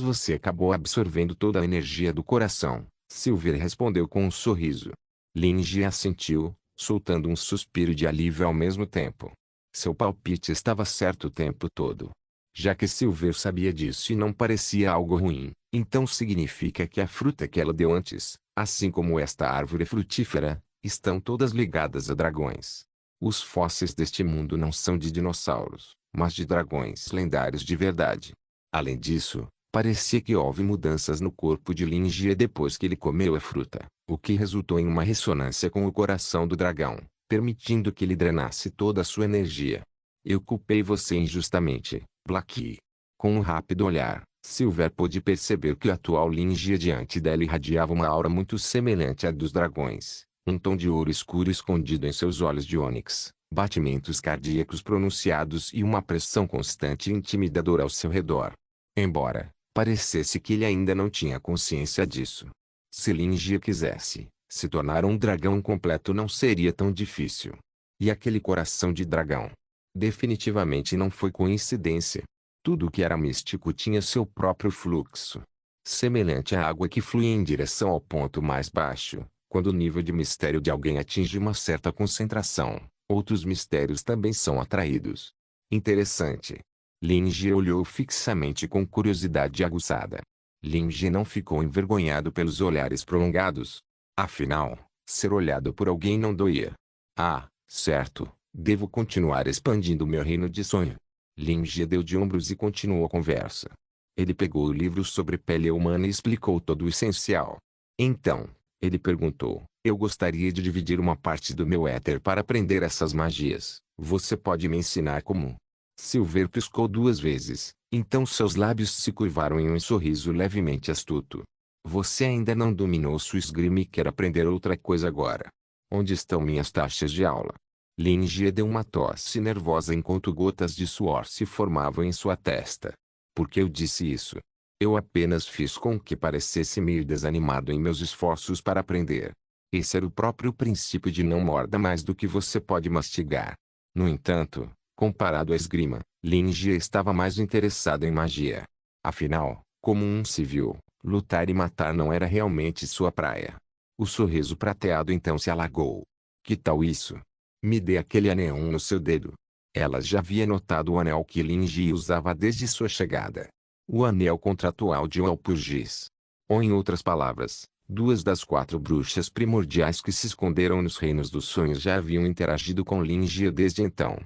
você acabou absorvendo toda a energia do coração. Silver respondeu com um sorriso. Lin Jie assentiu, soltando um suspiro de alívio ao mesmo tempo. Seu palpite estava certo o tempo todo. Já que Silver sabia disso e não parecia algo ruim, então significa que a fruta que ela deu antes, assim como esta árvore frutífera, estão todas ligadas a dragões. Os fósseis deste mundo não são de dinossauros, mas de dragões lendários de verdade. Além disso, parecia que houve mudanças no corpo de Lin Jie depois que ele comeu a fruta, o que resultou em uma ressonância com o coração do dragão, permitindo que ele drenasse toda a sua energia. Eu culpei você injustamente, Blackie. Com um rápido olhar, Silver pôde perceber que o atual Lin Jie diante dela irradiava uma aura muito semelhante à dos dragões. Um tom de ouro escuro escondido em seus olhos de ônix, batimentos cardíacos pronunciados e uma pressão constante e intimidadora ao seu redor. Embora parecesse que ele ainda não tinha consciência disso. Se Lin Jie quisesse se tornar um dragão completo não seria tão difícil. E aquele coração de dragão? Definitivamente não foi coincidência. Tudo o que era místico tinha seu próprio fluxo. semelhante à água que flui em direção ao ponto mais baixo. Quando o nível de mistério de alguém atinge uma certa concentração, outros mistérios também são atraídos. Interessante. Lin Jie olhou fixamente com curiosidade aguçada. Lin Jie não ficou envergonhado pelos olhares prolongados. Afinal, ser olhado por alguém não doía. Ah, certo, devo continuar expandindo meu reino de sonho. Lin Jie deu de ombros e continuou a conversa. Ele pegou o livro sobre pele humana e explicou todo o essencial. Então, ele perguntou, eu gostaria de dividir uma parte do meu éter para aprender essas magias. Você pode me ensinar como? Silver piscou 2 vezes, então seus lábios se curvaram em um sorriso levemente astuto. Você ainda não dominou sua esgrima e quer aprender outra coisa agora. Onde estão minhas taxas de aula? Lin Jie deu uma tosse nervosa enquanto gotas de suor se formavam em sua testa. Por que eu disse isso? Eu apenas fiz com que parecesse meio desanimado em meus esforços para aprender. Esse era o próprio princípio de não morda mais do que você pode mastigar. No entanto, comparado à esgrima, Lin Jie estava mais interessado em magia. Afinal, como um civil, lutar e matar não era realmente sua praia. O sorriso prateado então se alagou. Que tal isso? Me dê aquele anel no seu dedo. Ela já havia notado o anel que Lin Jie usava desde sua chegada. O anel contratual de Walpurgis. Ou em outras palavras, 2 das 4 bruxas primordiais que se esconderam nos reinos dos sonhos já haviam interagido com Lin Jie desde então.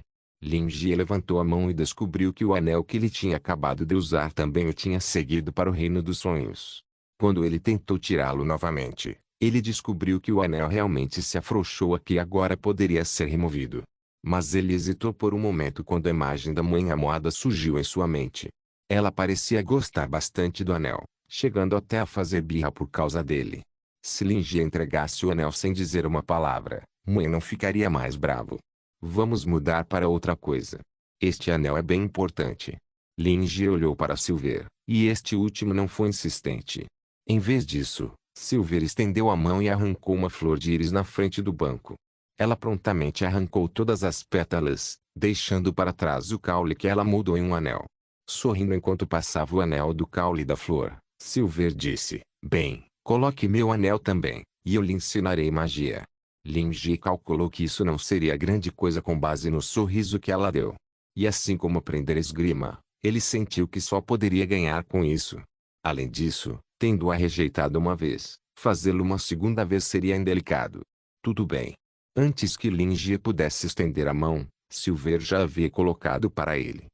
Lin Jie levantou a mão e descobriu que o anel que ele tinha acabado de usar também o tinha seguido para o reino dos sonhos. Quando ele tentou tirá-lo novamente, ele descobriu que o anel realmente se afrouxou aqui e agora poderia ser removido. Mas ele hesitou por um momento quando a imagem da mãe amada surgiu em sua mente. Ela parecia gostar bastante do anel, chegando até a fazer birra por causa dele. Se Lin Jie entregasse o anel sem dizer uma palavra, mãe não ficaria mais bravo. Vamos mudar para outra coisa. Este anel é bem importante. Lin Jie olhou para Silver, e este último não foi insistente. Em vez disso, Silver estendeu a mão e arrancou uma flor de íris na frente do banco. Ela prontamente arrancou todas as pétalas, deixando para trás o caule que ela mudou em um anel. Sorrindo enquanto passava o anel do caule da flor, Silver disse, bem, coloque meu anel também, e eu lhe ensinarei magia. Lin Jie calculou que isso não seria grande coisa com base no sorriso que ela deu. E assim como aprender esgrima, ele sentiu que só poderia ganhar com isso. Além disso, tendo-a rejeitado uma vez, fazê-lo uma segunda vez seria indelicado. Tudo bem. Antes que Lin Jie pudesse estender a mão, Silver já havia colocado para ele.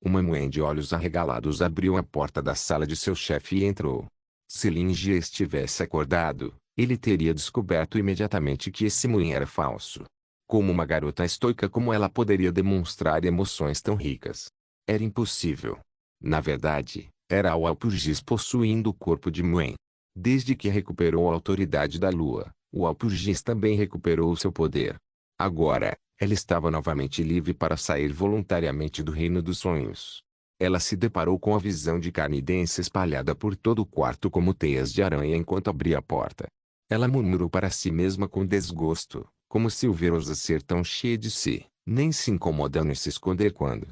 Uma mulher de olhos arregalados abriu a porta da sala de seu chefe e entrou. Se Lin Jie estivesse acordado, ele teria descoberto imediatamente que esse moinho era falso. Como uma garota estoica como ela poderia demonstrar emoções tão ricas? Era impossível. Na verdade, era Walpurgis possuindo o corpo de Muen. Desde que recuperou a autoridade da lua, Walpurgis também recuperou seu poder. Agora, ela estava novamente livre para sair voluntariamente do reino dos sonhos. Ela se deparou com a visão de carne densa espalhada por todo o quarto como teias de aranha enquanto abria a porta. Ela murmurou para si mesma com desgosto, como Silver ousa ser tão cheia de si, nem se incomodando em se esconder quando.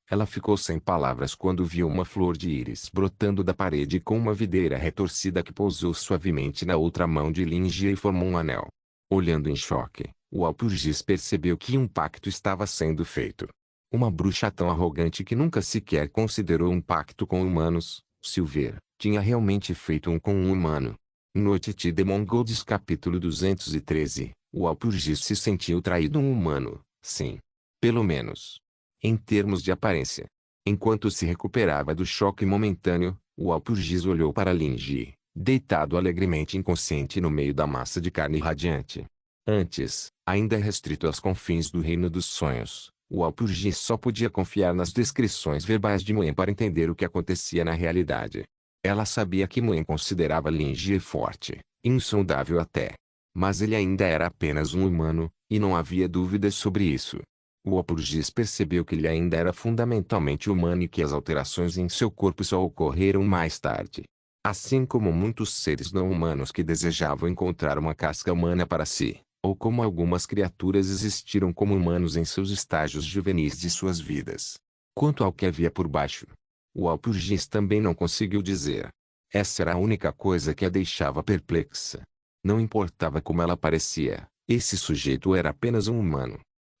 Ela ficou sem palavras quando viu uma flor de íris brotando da parede com uma videira retorcida que pousou suavemente na outra mão de Lin Jie e formou um anel. Olhando em choque, Walpurgis percebeu que um pacto estava sendo feito. Uma bruxa tão arrogante que nunca sequer considerou um pacto com humanos, Silver, tinha realmente feito um com um humano. Noite de Mongols capítulo 213, Walpurgis se sentiu traído um humano, sim. Pelo menos. Em termos de aparência. Enquanto se recuperava do choque momentâneo, Walpurgis olhou para Lin Jie, deitado alegremente inconsciente no meio da massa de carne radiante. Antes, ainda restrito aos confins do reino dos sonhos, Walpurgis só podia confiar nas descrições verbais de Muen para entender o que acontecia na realidade. Ela sabia que Muen considerava Lin Jie forte, insondável até. Mas ele ainda era apenas um humano, e não havia dúvidas sobre isso. Walpurgis percebeu que ele ainda era fundamentalmente humano e que as alterações em seu corpo só ocorreram mais tarde. Assim como muitos seres não humanos que desejavam encontrar uma casca humana para si, ou como algumas criaturas existiram como humanos em seus estágios juvenis de suas vidas. Quanto ao que havia por baixo, Walpurgis também não conseguiu dizer. Essa era a única coisa que a deixava perplexa. Não importava como ela parecia, esse sujeito era apenas um humano.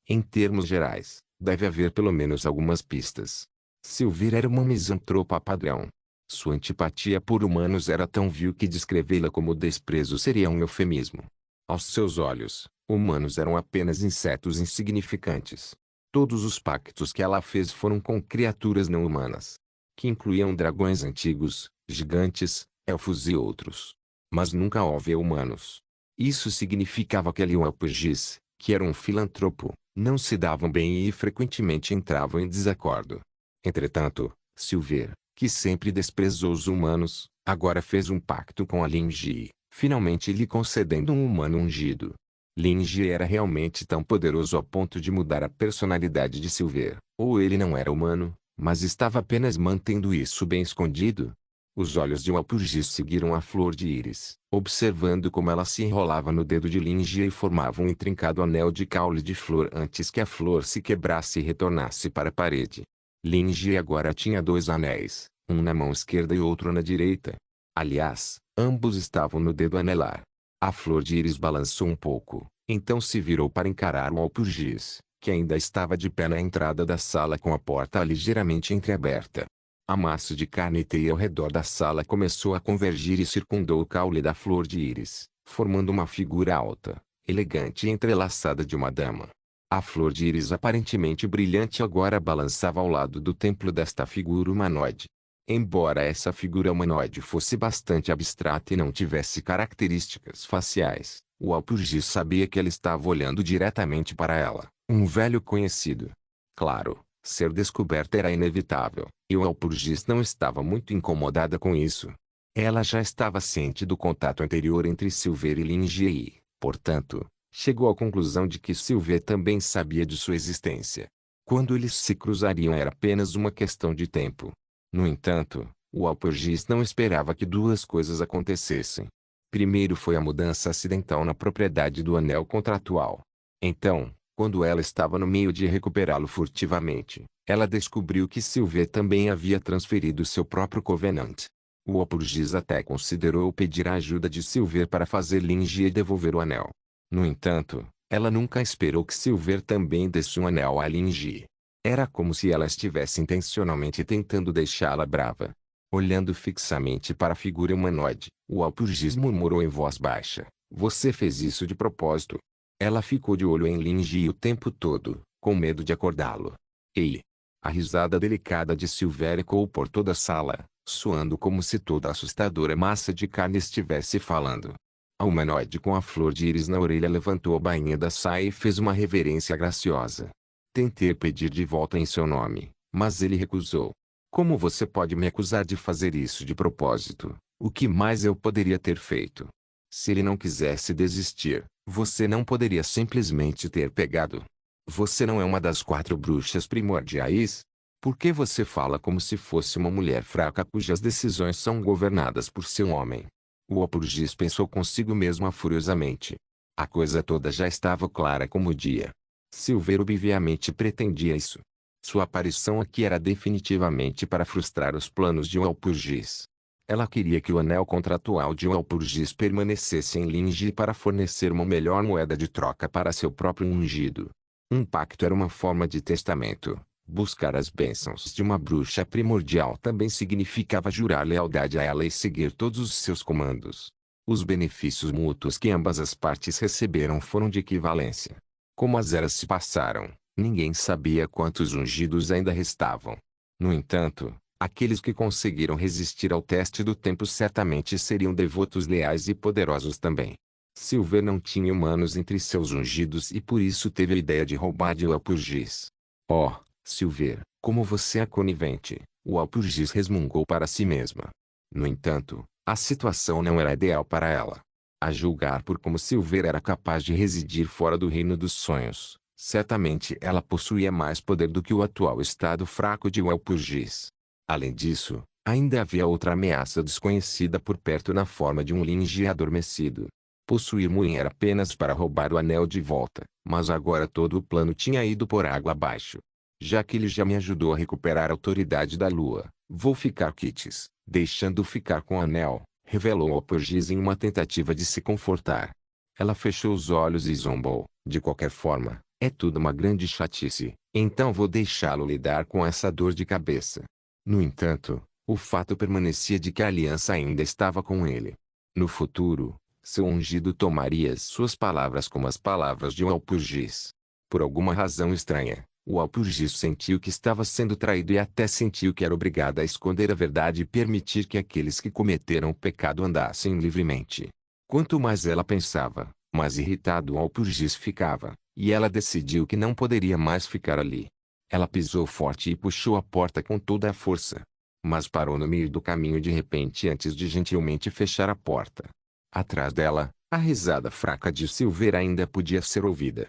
Em termos gerais, deve haver pelo menos algumas pistas. Silver era uma misantropa padrão. Sua antipatia por humanos era tão vil que descrevê-la como desprezo seria um eufemismo. Aos seus olhos, humanos eram apenas insetos insignificantes. Todos os pactos que ela fez foram com criaturas não humanas, que incluíam dragões antigos, gigantes, elfos e outros. Mas nunca houve humanos. Isso significava que Eliuelpugis, que era um filantropo, não se davam bem e frequentemente entravam em desacordo. Entretanto, Silver, que sempre desprezou os humanos, agora fez um pacto com a Linji, finalmente lhe concedendo um humano ungido. Linji era realmente tão poderoso ao ponto de mudar a personalidade de Silver, ou ele não era humano, mas estava apenas mantendo isso bem escondido? Os olhos de Walpurgis seguiram a flor de íris, observando como ela se enrolava no dedo de Lingia e formava um intrincado anel de caule de flor antes que a flor se quebrasse e retornasse para a parede. Lingia agora tinha 2 anéis, um na mão esquerda e outro na direita. Aliás, ambos estavam no dedo anelar. A flor de íris balançou um pouco, então se virou para encarar Walpurgis, que ainda estava de pé na entrada da sala com a porta ligeiramente entreaberta. A massa de carne e teia ao redor da sala começou a convergir e circundou o caule da flor de íris, formando uma figura alta, elegante e entrelaçada de uma dama. A flor de íris aparentemente brilhante agora balançava ao lado do templo desta figura humanoide. Embora essa figura humanoide fosse bastante abstrata e não tivesse características faciais, o Walpurgis sabia que ela estava olhando diretamente para ela, um velho conhecido. Claro, ser descoberta era inevitável, e o Walpurgis não estava muito incomodada com isso. Ela já estava ciente do contato anterior entre Silver e Lingia e, portanto, chegou à conclusão de que Silver também sabia de sua existência. Quando eles se cruzariam era apenas uma questão de tempo. No entanto, o Walpurgis não esperava que 2 coisas acontecessem. Primeiro foi a mudança acidental na propriedade do anel contratual. Então, quando ela estava no meio de recuperá-lo furtivamente, ela descobriu que Silver também havia transferido seu próprio Covenant. O Walpurgis até considerou pedir a ajuda de Silver para fazer Lingia devolver o anel. No entanto, ela nunca esperou que Silver também desse um anel a Lingia. Era como se ela estivesse intencionalmente tentando deixá-la brava. Olhando fixamente para a figura humanoide, o Walpurgis murmurou em voz baixa: "Você fez isso de propósito?" Ela ficou de olho em Lingia o tempo todo, com medo de acordá-lo. "Ei!" A risada delicada de Silver ecoou por toda a sala, soando como se toda a assustadora massa de carne estivesse falando. A humanoide com a flor de íris na orelha levantou a bainha da saia e fez uma reverência graciosa. Tentei pedir de volta em seu nome, mas ele recusou. "Como você pode me acusar de fazer isso de propósito? O que mais eu poderia ter feito? Se ele não quisesse desistir, você não poderia simplesmente ter pegado. Você não é uma das 4 bruxas primordiais? Por que você fala como se fosse uma mulher fraca cujas decisões são governadas por seu homem?" O Walpurgis pensou consigo mesma furiosamente. A coisa toda já estava clara como o dia. Silver obviamente pretendia isso. Sua aparição aqui era definitivamente para frustrar os planos de Walpurgis. Ela queria que o anel contratual de Walpurgis permanecesse em Lingia para fornecer uma melhor moeda de troca para seu próprio ungido. Um pacto era uma forma de testamento. Buscar as bênçãos de uma bruxa primordial também significava jurar lealdade a ela e seguir todos os seus comandos. Os benefícios mútuos que ambas as partes receberam foram de equivalência. Como as eras se passaram, ninguém sabia quantos ungidos ainda restavam. No entanto, aqueles que conseguiram resistir ao teste do tempo certamente seriam devotos leais e poderosos também. Silver não tinha humanos entre seus ungidos e por isso teve a ideia de roubar de Walpurgis. "Oh, Silver, como você é conivente", o Walpurgis resmungou para si mesma. No entanto, a situação não era ideal para ela. A julgar por como Silver era capaz de residir fora do reino dos sonhos, certamente ela possuía mais poder do que o atual estado fraco de Walpurgis. Além disso, ainda havia outra ameaça desconhecida por perto na forma de um Lingia adormecido. Possuir Muin era apenas para roubar o anel de volta, mas agora todo o plano tinha ido por água abaixo. Já que ele já me ajudou a recuperar a autoridade da lua, Vou ficar quites, deixando ficar com o anel, revelou Alporgis em uma tentativa de se confortar. Ela fechou os olhos e zombou. De qualquer forma, é tudo uma grande chatice, então vou deixá-lo lidar com essa dor de cabeça. No entanto, o fato permanecia de que a aliança ainda estava com ele. No futuro, seu ungido tomaria suas palavras como as palavras de Alporgis. Por alguma razão estranha, o Alporgis sentiu que estava sendo traído e até sentiu que era obrigado a esconder a verdade e permitir que aqueles que cometeram o pecado andassem livremente. Quanto mais ela pensava, mais irritado o Alporgis ficava, e ela decidiu que não poderia mais ficar ali. Ela pisou forte e puxou a porta com toda a força. Mas parou no meio do caminho de repente antes de gentilmente fechar a porta. Atrás dela, a risada fraca de Silver ainda podia ser ouvida.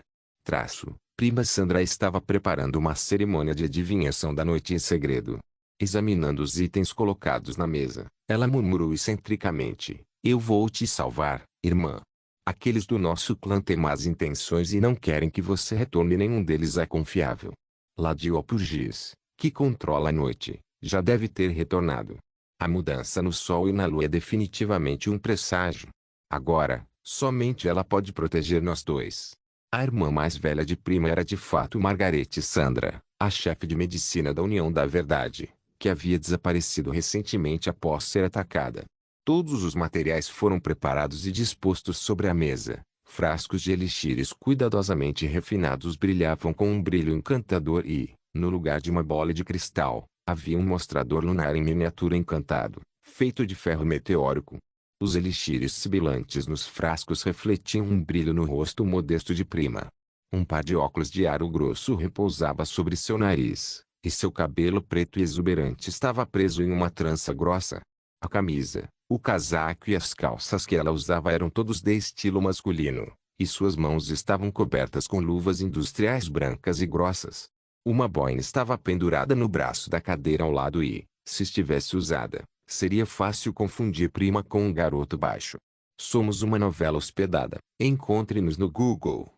Prima Sandra estava preparando uma cerimônia de adivinhação da noite em segredo. Examinando os itens colocados na mesa, ela murmurou excentricamente: "Eu vou te salvar, irmã. Aqueles do nosso clã têm más intenções e não querem que você retorne. Nenhum deles é confiável. Ladio Alporgis, que controla a noite, já deve ter retornado. A mudança no sol e na lua é definitivamente um presságio. Agora, somente ela pode proteger nós dois." A irmã mais velha de Prima era de fato Margarete Sandra, a chefe de medicina da União da Verdade, que havia desaparecido recentemente após ser atacada. Todos os materiais foram preparados e dispostos sobre a mesa. Frascos de elixires cuidadosamente refinados brilhavam com um brilho encantador e, no lugar de uma bola de cristal, havia um mostrador lunar em miniatura encantado, feito de ferro meteórico. Os elixires sibilantes nos frascos refletiam um brilho no rosto modesto de Prima. Um par de óculos de aro grosso repousava sobre seu nariz, e seu cabelo preto e exuberante estava preso em uma trança grossa. A camisa, o casaco e as calças que ela usava eram todos de estilo masculino, e suas mãos estavam cobertas com luvas industriais brancas e grossas. Uma boina estava pendurada no braço da cadeira ao lado e, se estivesse usada, seria fácil confundir Prima com um garoto baixo. Somos uma novela hospedada. Encontre-nos no Google.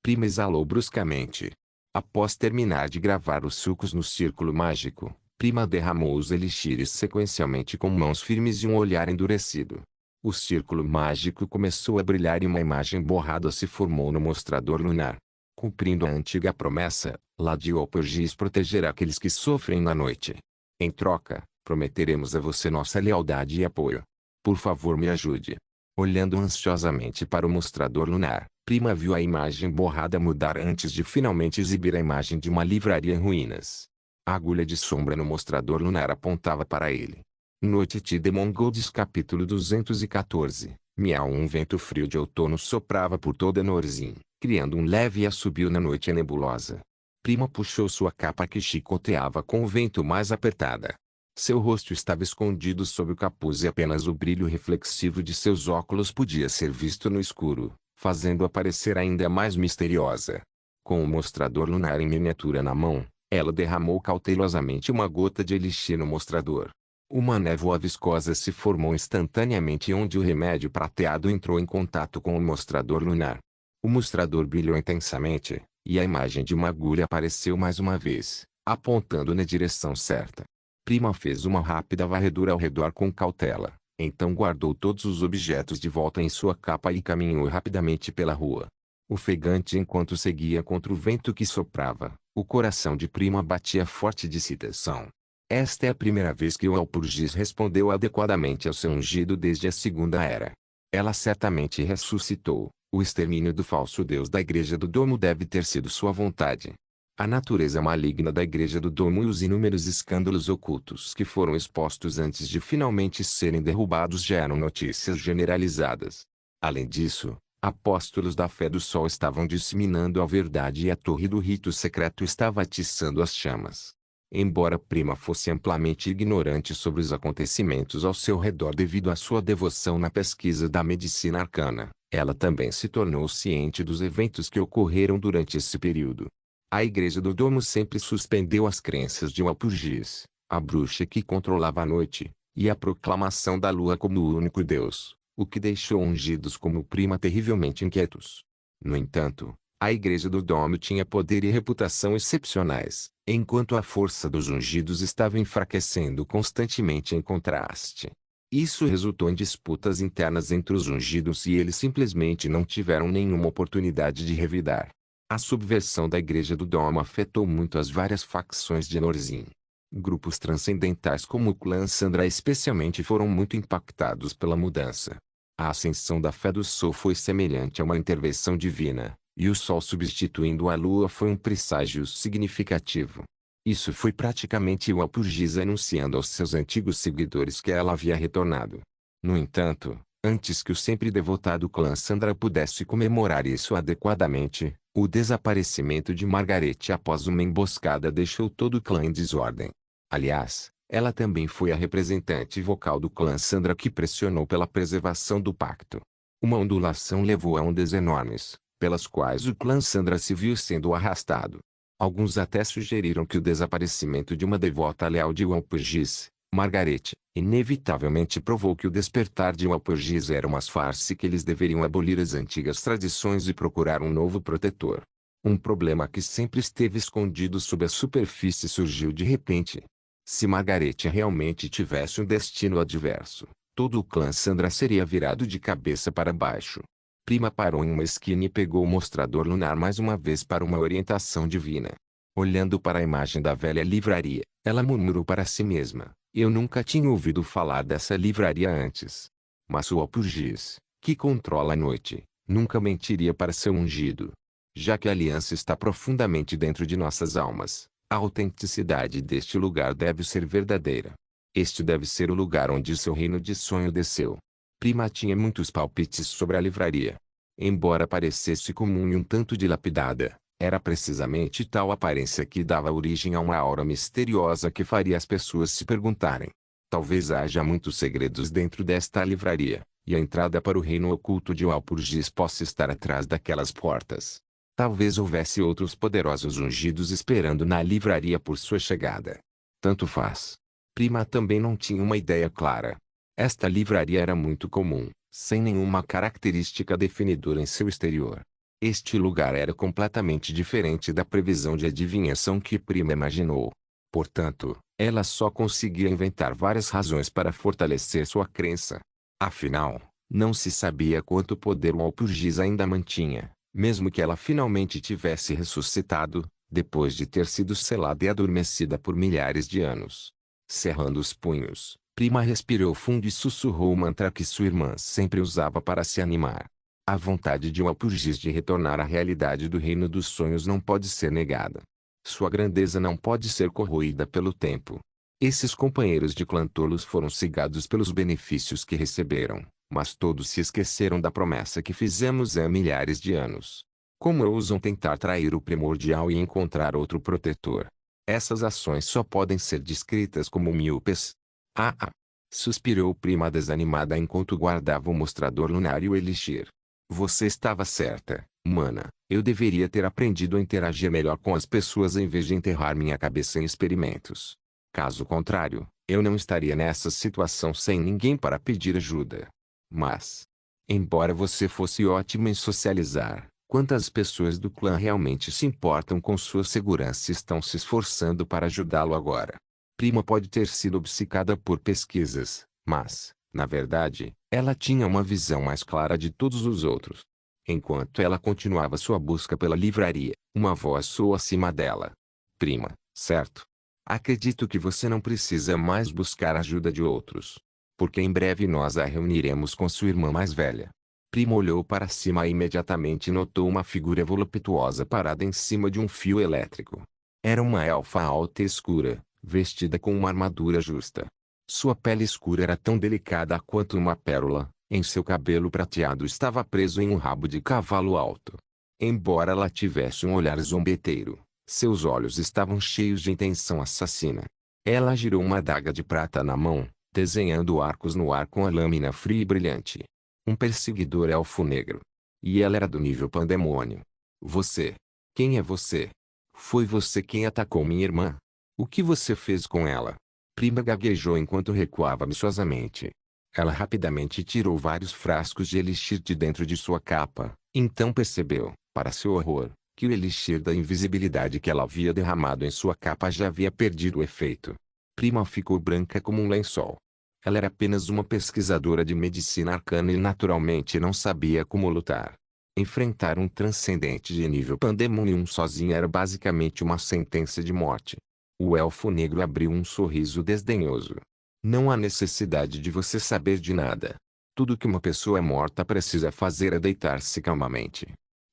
Prima exalou bruscamente. Após terminar de gravar os sucos no círculo mágico, Prima derramou os elixires sequencialmente com mãos firmes e um olhar endurecido. O círculo mágico começou a brilhar e uma imagem borrada se formou no mostrador lunar. Cumprindo a antiga promessa, Ladio Alporgis protegerá aqueles que sofrem na noite. Em troca, prometeremos a você nossa lealdade e apoio. Por favor, me ajude. Olhando ansiosamente para o mostrador lunar, Prima viu a imagem borrada mudar antes de finalmente exibir a imagem de uma livraria em ruínas. A agulha de sombra no mostrador lunar apontava para ele. Noite de Mongols capítulo 214. Miau. Um vento frio de outono soprava por toda Norzim, criando um leve assobio na noite nebulosa. Prima puxou sua capa que chicoteava com o vento mais apertada. Seu rosto estava escondido sob o capuz e apenas o brilho reflexivo de seus óculos podia ser visto no escuro, fazendo-a parecer ainda mais misteriosa. Com o mostrador lunar em miniatura na mão, ela derramou cautelosamente uma gota de elixir no mostrador. Uma névoa viscosa se formou instantaneamente onde o remédio prateado entrou em contato com o mostrador lunar. O mostrador brilhou intensamente, e a imagem de uma agulha apareceu mais uma vez, apontando na direção certa. Prima fez uma rápida varredura ao redor com cautela, então guardou todos os objetos de volta em sua capa e caminhou rapidamente pela rua. Ofegante enquanto seguia contra o vento que soprava, o coração de Prima batia forte de excitação. Esta é a primeira vez que o Alporgis respondeu adequadamente ao seu ungido desde a Segunda Era. Ela certamente ressuscitou. O extermínio do falso deus da Igreja do Domo deve ter sido sua vontade. A natureza maligna da Igreja do Domo e os inúmeros escândalos ocultos que foram expostos antes de finalmente serem derrubados já eram notícias generalizadas. Além disso, apóstolos da fé do sol estavam disseminando a verdade e a torre do rito secreto estava atiçando as chamas. Embora Prima fosse amplamente ignorante sobre os acontecimentos ao seu redor devido à sua devoção na pesquisa da medicina arcana, ela também se tornou ciente dos eventos que ocorreram durante esse período. A Igreja do Domo sempre suspendeu as crenças de Walpurgis, a bruxa que controlava a noite, e a proclamação da lua como o único deus, o que deixou ungidos como Prima terrivelmente inquietos. No entanto, a Igreja do Domo tinha poder e reputação excepcionais, enquanto a força dos ungidos estava enfraquecendo constantemente em contraste. Isso resultou em disputas internas entre os ungidos e eles simplesmente não tiveram nenhuma oportunidade de revidar. A subversão da Igreja do Dom afetou muito as várias facções de Norzim. Grupos transcendentais como o clã Sandra especialmente foram muito impactados pela mudança. A ascensão da fé do Sol foi semelhante a uma intervenção divina, e o Sol substituindo a Lua foi um presságio significativo. Isso foi praticamente o Alpurgis anunciando aos seus antigos seguidores que ela havia retornado. No entanto, antes que o sempre devotado clã Sandra pudesse comemorar isso adequadamente, o desaparecimento de Margaret após uma emboscada deixou todo o clã em desordem. Aliás, ela também foi a representante vocal do clã Sandra que pressionou pela preservação do pacto. Uma ondulação levou a ondas enormes, pelas quais o clã Sandra se viu sendo arrastado. Alguns até sugeriram que o desaparecimento de uma devota leal de Walpurgis, Margaret, inevitavelmente provou que o despertar de Walpurgis era uma farsa e que eles deveriam abolir as antigas tradições e procurar um novo protetor. Um problema que sempre esteve escondido sob a superfície surgiu de repente. Se Margaret realmente tivesse um destino adverso, todo o clã Sandra seria virado de cabeça para baixo. Prima parou em uma esquina e pegou o mostrador lunar mais uma vez para uma orientação divina. Olhando para a imagem da velha livraria, ela murmurou para si mesma: eu nunca tinha ouvido falar dessa livraria antes. Mas o Alpurgis, que controla a noite, nunca mentiria para seu ungido. Já que a aliança está profundamente dentro de nossas almas, a autenticidade deste lugar deve ser verdadeira. Este deve ser o lugar onde seu reino de sonho desceu. Prima tinha muitos palpites sobre a livraria. Embora parecesse comum e um tanto dilapidada, era precisamente tal aparência que dava origem a uma aura misteriosa que faria as pessoas se perguntarem: talvez haja muitos segredos dentro desta livraria, e a entrada para o reino oculto de Walpurgis possa estar atrás daquelas portas. Talvez houvesse outros poderosos ungidos esperando na livraria por sua chegada. Tanto faz. Prima também não tinha uma ideia clara. Esta livraria era muito comum, sem nenhuma característica definidora em seu exterior. Este lugar era completamente diferente da previsão de adivinhação que Prima imaginou. Portanto, ela só conseguia inventar várias razões para fortalecer sua crença. Afinal, não se sabia quanto poder o Alpurgis ainda mantinha, mesmo que ela finalmente tivesse ressuscitado, depois de ter sido selada e adormecida por milhares de anos. Cerrando os punhos, Prima respirou fundo e sussurrou o mantra que sua irmã sempre usava para se animar. A vontade de Walpurgis de retornar à realidade do reino dos sonhos não pode ser negada. Sua grandeza não pode ser corroída pelo tempo. Esses companheiros de clã tolos foram cegados pelos benefícios que receberam, mas todos se esqueceram da promessa que fizemos há milhares de anos. Como ousam tentar trair o primordial e encontrar outro protetor? Essas ações só podem ser descritas como míopes. Ah! Suspirou Prima desanimada enquanto guardava o mostrador lunar e o elixir. Você estava certa, mana. Eu deveria ter aprendido a interagir melhor com as pessoas em vez de enterrar minha cabeça em experimentos. Caso contrário, eu não estaria nessa situação sem ninguém para pedir ajuda. Mas, embora você fosse ótima em socializar, quantas pessoas do clã realmente se importam com sua segurança e estão se esforçando para ajudá-lo agora? Prima pode ter sido obcecada por pesquisas, mas, na verdade, ela tinha uma visão mais clara de todos os outros. Enquanto ela continuava sua busca pela livraria, uma voz soou acima dela. Prima, certo? Acredito que você não precisa mais buscar a ajuda de outros. Porque em breve nós a reuniremos com sua irmã mais velha. Prima olhou para cima e imediatamente notou uma figura voluptuosa parada em cima de um fio elétrico. Era uma elfa alta e escura, vestida com uma armadura justa. Sua pele escura era tão delicada quanto uma pérola, em seu cabelo prateado estava preso em um rabo de cavalo alto. Embora ela tivesse um olhar zombeteiro, seus olhos estavam cheios de intenção assassina. Ela girou uma adaga de prata na mão, desenhando arcos no ar com a lâmina fria e brilhante. Um perseguidor elfo negro. E ela era do nível pandemônio. Você. Quem é você? Foi você quem atacou minha irmã? O que você fez com ela? Prima gaguejou enquanto recuava amistosamente. Ela rapidamente tirou vários frascos de elixir de dentro de sua capa, então percebeu, para seu horror, que o elixir da invisibilidade que ela havia derramado em sua capa já havia perdido o efeito. Prima ficou branca como um lençol. Ela era apenas uma pesquisadora de medicina arcana e naturalmente não sabia como lutar. Enfrentar um transcendente de nível Pandemonium sozinha era basicamente uma sentença de morte. O elfo negro abriu um sorriso desdenhoso. Não há necessidade de você saber de nada. Tudo que uma pessoa morta precisa fazer é deitar-se calmamente.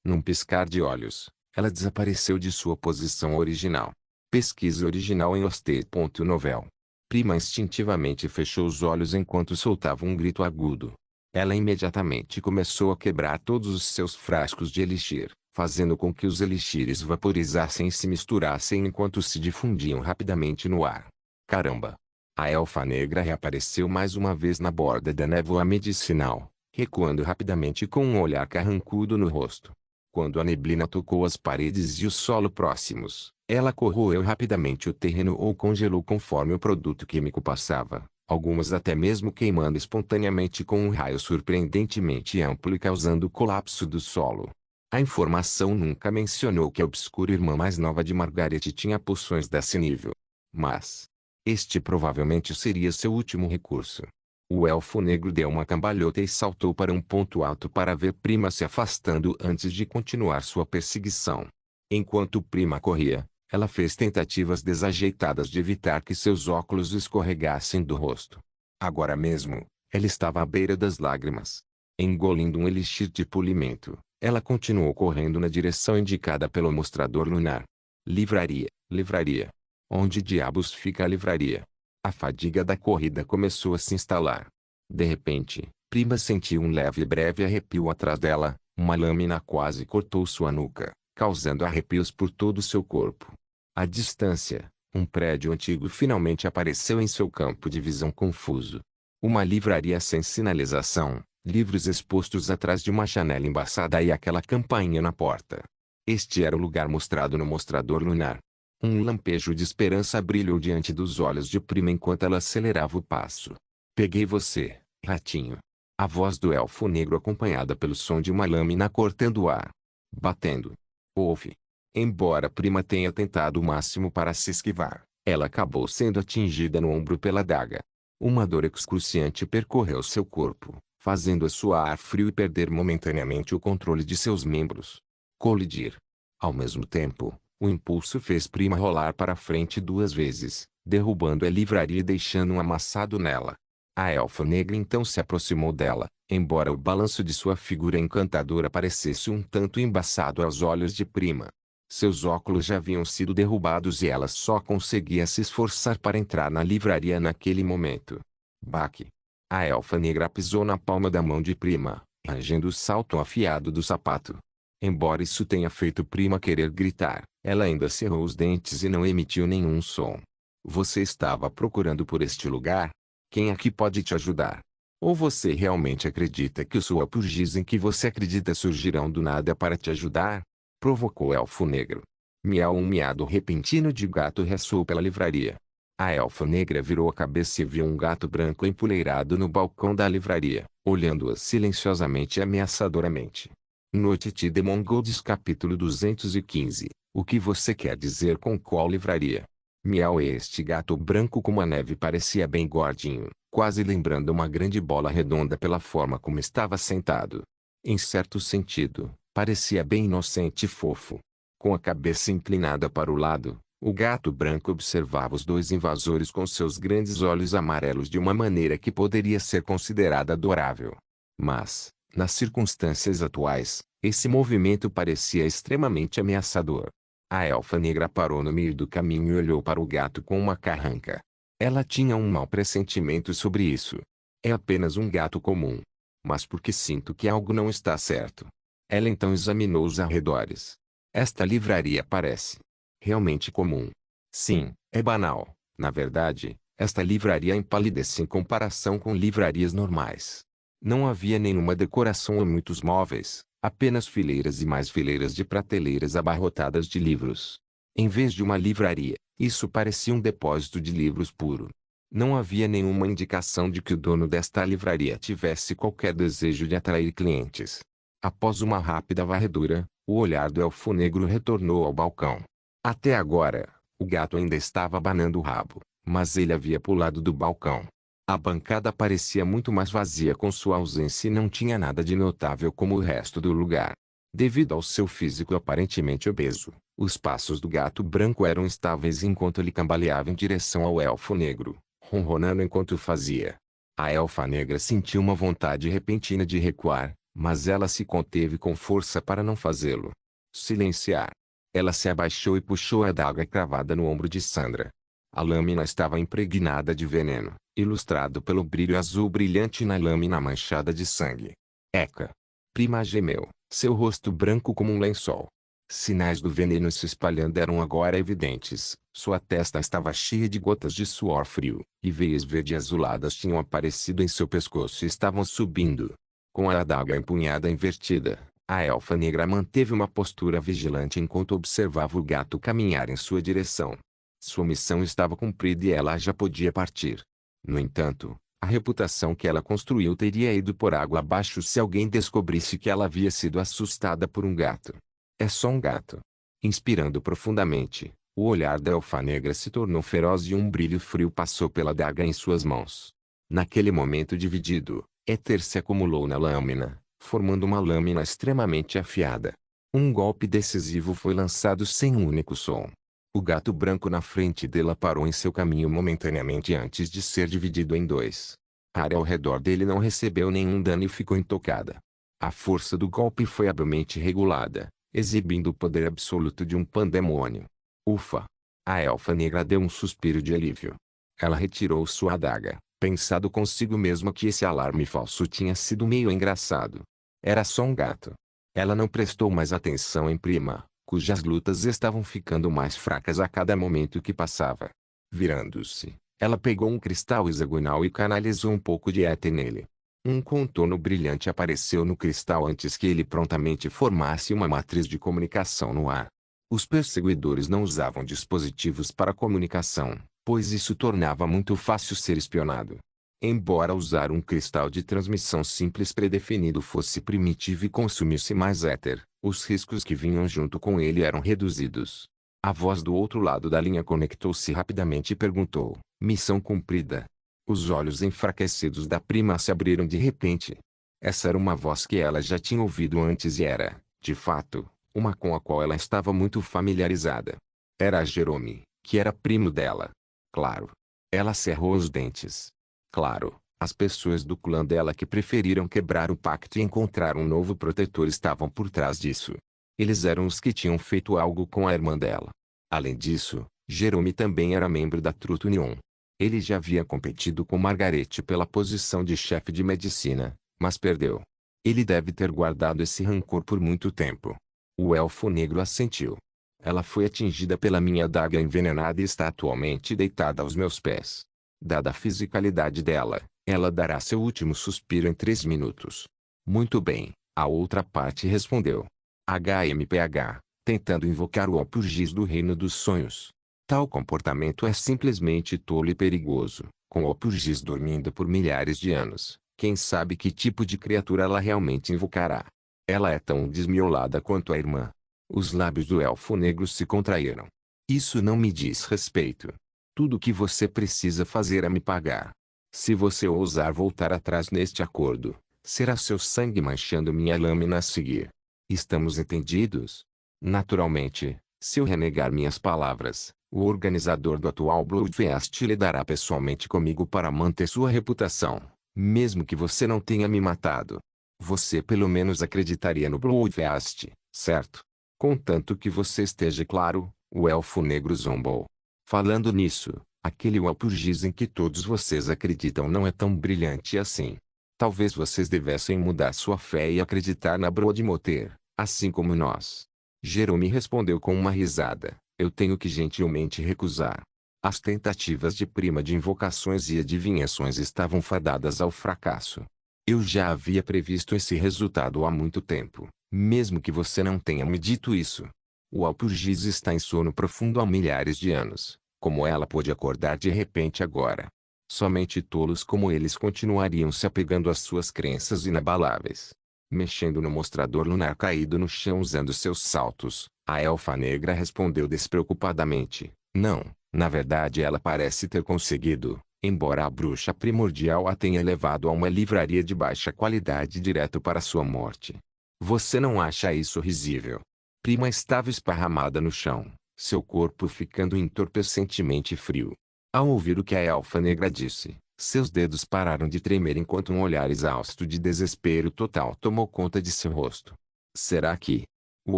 Num piscar de olhos, ela desapareceu de sua posição original. Pesquisa original em Ostet.novel. Prima instintivamente fechou os olhos enquanto soltava um grito agudo. Ela imediatamente começou a quebrar todos os seus frascos de elixir, fazendo com que os elixires vaporizassem e se misturassem enquanto se difundiam rapidamente no ar. Caramba! A elfa negra reapareceu mais uma vez na borda da névoa medicinal, recuando rapidamente com um olhar carrancudo no rosto. Quando a neblina tocou as paredes e o solo próximos, ela corroeu rapidamente o terreno ou congelou conforme o produto químico passava, algumas até mesmo queimando espontaneamente com um raio surpreendentemente amplo e causando o colapso do solo. A informação nunca mencionou que a obscura irmã mais nova de Margaret tinha poções desse nível. Mas este provavelmente seria seu último recurso. O elfo negro deu uma cambalhota e saltou para um ponto alto para ver Prima se afastando antes de continuar sua perseguição. Enquanto Prima corria, ela fez tentativas desajeitadas de evitar que seus óculos escorregassem do rosto. Agora mesmo, ela estava à beira das lágrimas. Engolindo um elixir de polimento, ela continuou correndo na direção indicada pelo mostrador lunar. Livraria, livraria. Onde diabos fica a livraria? A fadiga da corrida começou a se instalar. De repente, Prima sentiu um leve e breve arrepio atrás dela, uma lâmina quase cortou sua nuca, causando arrepios por todo o seu corpo. À distância, um prédio antigo finalmente apareceu em seu campo de visão confuso. Uma livraria sem sinalização, livros expostos atrás de uma janela embaçada e aquela campainha na porta. Este era o lugar mostrado no mostrador lunar. Um lampejo de esperança brilhou diante dos olhos de Prima enquanto ela acelerava o passo. Peguei você, ratinho. A voz do elfo negro acompanhada pelo som de uma lâmina cortando o ar. Batendo. Ouve. Embora Prima tenha tentado o máximo para se esquivar, ela acabou sendo atingida no ombro pela adaga. Uma dor excruciante percorreu seu corpo, fazendo-a suar frio e perder momentaneamente o controle de seus membros. Colidir. Ao mesmo tempo, o impulso fez Prima rolar para frente duas vezes, derrubando a livraria e deixando um amassado nela. A elfa negra então se aproximou dela, embora o balanço de sua figura encantadora parecesse um tanto embaçado aos olhos de Prima. Seus óculos já haviam sido derrubados e ela só conseguia se esforçar para entrar na livraria naquele momento. Baque. A elfa negra pisou na palma da mão de Prima, rangendo o salto afiado do sapato. Embora isso tenha feito Prima querer gritar, ela ainda cerrou os dentes e não emitiu nenhum som. Você estava procurando por este lugar? Quem aqui pode te ajudar? Ou você realmente acredita que os swapurgis em que você acredita surgirão do nada para te ajudar? Provocou o elfo negro. Miau. Um miado repentino de gato ressoou pela livraria. A elfa negra virou a cabeça e viu um gato branco empoleirado no balcão da livraria, olhando-a silenciosamente e ameaçadoramente. Noite de Mongols capítulo 215. O que você quer dizer com qual livraria? Miau. Este gato branco como a neve parecia bem gordinho, quase lembrando uma grande bola redonda pela forma como estava sentado. Em certo sentido, parecia bem inocente e fofo. Com a cabeça inclinada para o lado, o gato branco observava os dois invasores com seus grandes olhos amarelos de uma maneira que poderia ser considerada adorável. Mas, nas circunstâncias atuais, esse movimento parecia extremamente ameaçador. A elfa negra parou no meio do caminho e olhou para o gato com uma carranca. Ela tinha um mau pressentimento sobre isso. É apenas um gato comum. Mas porque sinto que algo não está certo. Ela então examinou os arredores. Esta livraria parece realmente comum. Sim, é banal. Na verdade, esta livraria empalidece em comparação com livrarias normais. Não havia nenhuma decoração ou muitos móveis, apenas fileiras e mais fileiras de prateleiras abarrotadas de livros. Em vez de uma livraria, isso parecia um depósito de livros puro. Não havia nenhuma indicação de que o dono desta livraria tivesse qualquer desejo de atrair clientes. Após uma rápida varredura, O olhar do elfo negro retornou ao balcão. Até agora, o gato ainda estava abanando o rabo, mas ele havia pulado do balcão. A bancada parecia muito mais vazia com sua ausência e não tinha nada de notável como o resto do lugar. Devido ao seu físico aparentemente obeso, os passos do gato branco eram instáveis enquanto ele cambaleava em direção ao elfo negro, ronronando enquanto o fazia. A elfa negra sentiu uma vontade repentina de recuar, mas ela se conteve com força para não fazê-lo. Silenciar. Ela se abaixou e puxou a adaga cravada no ombro de Sandra. A lâmina estava impregnada de veneno, ilustrado pelo brilho azul brilhante na lâmina manchada de sangue. Eca! Prima gemeu, seu rosto branco como um lençol. Sinais do veneno se espalhando eram agora evidentes. Sua testa estava cheia de gotas de suor frio, e veias verde-azuladas tinham aparecido em seu pescoço e estavam subindo. Com a adaga empunhada invertida, a elfa negra manteve uma postura vigilante enquanto observava o gato caminhar em sua direção. Sua missão estava cumprida e ela já podia partir. No entanto, a reputação que ela construiu teria ido por água abaixo se alguém descobrisse que ela havia sido assustada por um gato. É só um gato. Inspirando profundamente, o olhar da elfa negra se tornou feroz e um brilho frio passou pela adaga em suas mãos. Naquele momento dividido, éter se acumulou na lâmina, formando uma lâmina extremamente afiada. Um golpe decisivo foi lançado sem um único som. O gato branco na frente dela parou em seu caminho momentaneamente antes de ser dividido em dois. A área ao redor dele não recebeu nenhum dano e ficou intocada. A força do golpe foi habilmente regulada, exibindo o poder absoluto de um pandemônio. Ufa! A elfa negra deu um suspiro de alívio. Ela retirou sua adaga, pensando consigo mesma que esse alarme falso tinha sido meio engraçado. Era só um gato. Ela não prestou mais atenção em Prima, cujas lutas estavam ficando mais fracas a cada momento que passava. Virando-se, ela pegou um cristal hexagonal e canalizou um pouco de éter nele. Um contorno brilhante apareceu no cristal antes que ele prontamente formasse uma matriz de comunicação no ar. Os perseguidores não usavam dispositivos para comunicação, pois isso tornava muito fácil ser espionado. Embora usar um cristal de transmissão simples predefinido fosse primitivo e consumisse mais éter, os riscos que vinham junto com ele eram reduzidos. A voz do outro lado da linha conectou-se rapidamente e perguntou: missão cumprida. Os olhos enfraquecidos da prima se abriram de repente. Essa era uma voz que ela já tinha ouvido antes e era, de fato, uma com a qual ela estava muito familiarizada. Era a Jerome, que era primo dela. Claro. Ela cerrou os dentes. Claro, as pessoas do clã dela que preferiram quebrar o pacto e encontrar um novo protetor estavam por trás disso. Eles eram os que tinham feito algo com a irmã dela. Além disso, Jerome também era membro da Truth Union. Ele já havia competido com Margaret pela posição de chefe de medicina, mas perdeu. Ele deve ter guardado esse rancor por muito tempo. O elfo negro assentiu. Ela foi atingida pela minha adaga envenenada e está atualmente deitada aos meus pés. Dada a fisicalidade dela, ela dará seu último suspiro em 3 minutos. Muito bem, a outra parte respondeu. HMPH, tentando invocar o Alpurgis do Reino dos Sonhos. Tal comportamento é simplesmente tolo e perigoso. Com o Alpurgis dormindo por milhares de anos, quem sabe que tipo de criatura ela realmente invocará. Ela é tão desmiolada quanto a irmã. Os lábios do elfo negro se contraíram. Isso não me diz respeito. Tudo o que você precisa fazer é me pagar. Se você ousar voltar atrás neste acordo, será seu sangue manchando minha lâmina a seguir. Estamos entendidos? Naturalmente, se eu renegar minhas palavras, o organizador do atual Bloodfest lidará pessoalmente comigo para manter sua reputação, mesmo que você não tenha me matado. Você pelo menos acreditaria no Bloodfest, certo? Contanto que você esteja claro, o elfo negro zombou. Falando nisso, aquele Walpurgis em que todos vocês acreditam não é tão brilhante assim. Talvez vocês devessem mudar sua fé e acreditar na Broadmoter, assim como nós. Jerome respondeu com uma risada. Eu tenho que gentilmente recusar. As tentativas de prima de invocações e adivinhações estavam fadadas ao fracasso. Eu já havia previsto esse resultado há muito tempo, mesmo que você não tenha me dito isso. O Alpurgis está em sono profundo há milhares de anos. Como ela pôde acordar de repente agora? Somente tolos como eles continuariam se apegando às suas crenças inabaláveis. Mexendo no mostrador lunar caído no chão usando seus saltos, a elfa negra respondeu despreocupadamente: não, na verdade ela parece ter conseguido, embora a bruxa primordial a tenha levado a uma livraria de baixa qualidade direto para sua morte. Você não acha isso risível? Prima estava esparramada no chão, seu corpo ficando entorpecentemente frio. Ao ouvir o que a elfa negra disse, seus dedos pararam de tremer enquanto um olhar exausto de desespero total tomou conta de seu rosto. Será que o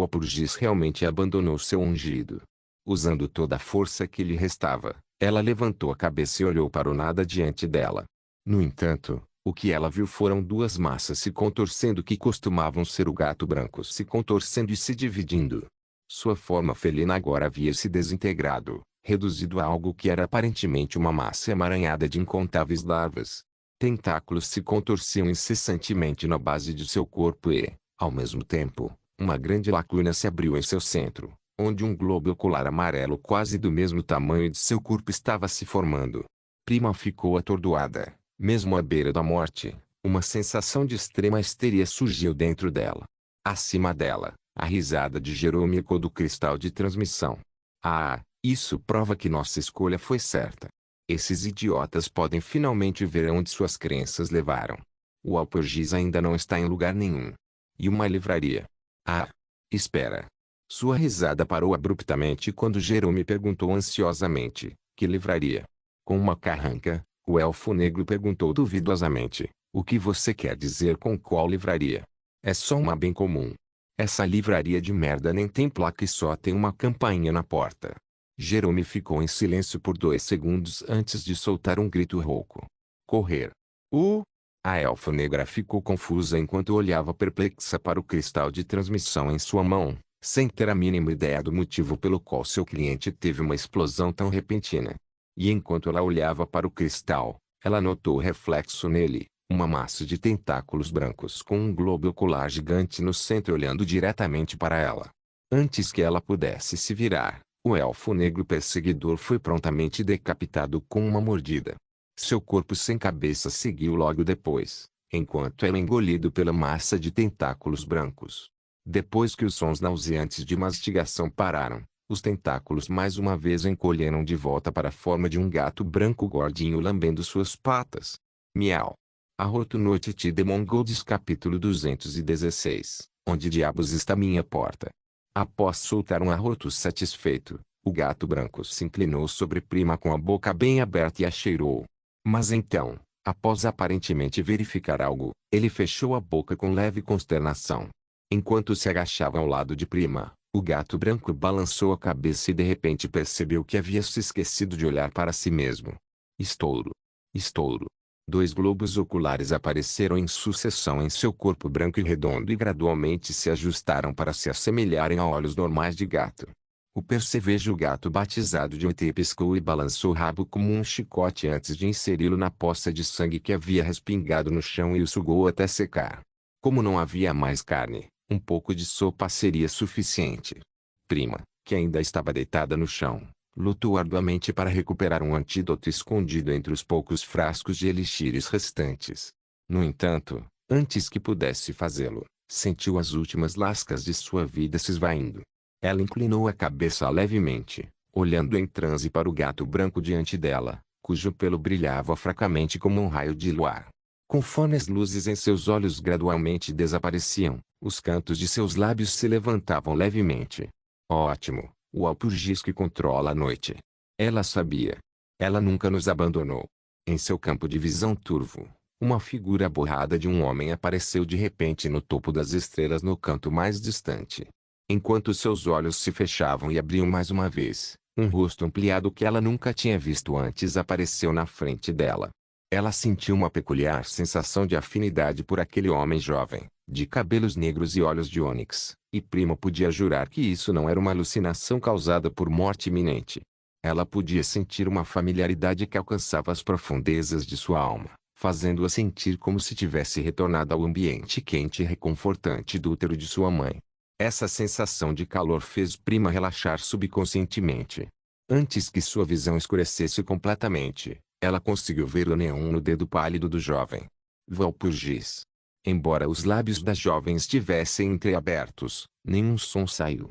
Opurgis realmente abandonou seu ungido? Usando toda a força que lhe restava, ela levantou a cabeça e olhou para o nada diante dela. No entanto, o que ela viu foram duas massas se contorcendo que costumavam ser o gato branco se contorcendo e se dividindo. Sua forma felina agora havia se desintegrado, reduzido a algo que era aparentemente uma massa emaranhada de incontáveis larvas. Tentáculos se contorciam incessantemente na base de seu corpo e, ao mesmo tempo, uma grande lacuna se abriu em seu centro, onde um globo ocular amarelo quase do mesmo tamanho de seu corpo estava se formando. Prima ficou atordoada, mesmo à beira da morte. Uma sensação de extrema histeria surgiu dentro dela. Acima dela, a risada de Jerome ecoou do cristal de transmissão. Ah, isso prova que nossa escolha foi certa. Esses idiotas podem finalmente ver onde suas crenças levaram. O Alporgis ainda não está em lugar nenhum. E uma livraria? Ah, espera. Sua risada parou abruptamente quando Jerome perguntou ansiosamente: que livraria? Com uma carranca, o elfo negro perguntou duvidosamente: o que você quer dizer com qual livraria? É só uma bem comum. Essa livraria de merda nem tem placa e só tem uma campainha na porta. Jerome ficou em silêncio por 2 segundos antes de soltar um grito rouco. Correr. A elfa negra ficou confusa enquanto olhava perplexa para o cristal de transmissão em sua mão, sem ter a mínima ideia do motivo pelo qual seu cliente teve uma explosão tão repentina. E enquanto ela olhava para o cristal, ela notou o reflexo nele, uma massa de tentáculos brancos com um globo ocular gigante no centro olhando diretamente para ela. Antes que ela pudesse se virar, o elfo negro perseguidor foi prontamente decapitado com uma mordida. Seu corpo sem cabeça seguiu logo depois, enquanto era engolido pela massa de tentáculos brancos. Depois que os sons nauseantes de mastigação pararam, os tentáculos mais uma vez encolheram de volta para a forma de um gato branco gordinho lambendo suas patas. Miau. Arroto Noite de Mongols capítulo 216. Onde diabos está minha porta? Após soltar um arroto satisfeito, o gato branco se inclinou sobre Prima com a boca bem aberta e a cheirou. Mas então, após aparentemente verificar algo, ele fechou a boca com leve consternação. Enquanto se agachava ao lado de Prima, o gato branco balançou a cabeça e de repente percebeu que havia se esquecido de olhar para si mesmo. Estouro. Estouro. 2 globos oculares apareceram em sucessão em seu corpo branco e redondo e gradualmente se ajustaram para se assemelharem a olhos normais de gato. O percevejo gato batizado de ET piscou e balançou o rabo como um chicote antes de inseri-lo na poça de sangue que havia respingado no chão e o sugou até secar. Como não havia mais carne, um pouco de sopa seria suficiente. Prima, que ainda estava deitada no chão, lutou arduamente para recuperar um antídoto escondido entre os poucos frascos de elixires restantes. No entanto, antes que pudesse fazê-lo, sentiu as últimas lascas de sua vida se esvaindo. Ela inclinou a cabeça levemente, olhando em transe para o gato branco diante dela, cujo pelo brilhava fracamente como um raio de luar. Conforme as luzes em seus olhos gradualmente desapareciam, os cantos de seus lábios se levantavam levemente. Ótimo, o Alporgis que controla a noite. Ela sabia. Ela nunca nos abandonou. Em seu campo de visão turvo, uma figura borrada de um homem apareceu de repente no topo das estrelas no canto mais distante. Enquanto seus olhos se fechavam e abriam mais uma vez, um rosto ampliado que ela nunca tinha visto antes apareceu na frente dela. Ela sentiu uma peculiar sensação de afinidade por aquele homem jovem, de cabelos negros e olhos de ônix, e Prima podia jurar que isso não era uma alucinação causada por morte iminente. Ela podia sentir uma familiaridade que alcançava as profundezas de sua alma, fazendo-a sentir como se tivesse retornado ao ambiente quente e reconfortante do útero de sua mãe. Essa sensação de calor fez Prima relaxar subconscientemente. Antes que sua visão escurecesse completamente, ela conseguiu ver o neon no dedo pálido do jovem. Valpurgis. Embora os lábios da jovem estivessem entreabertos, nenhum som saiu.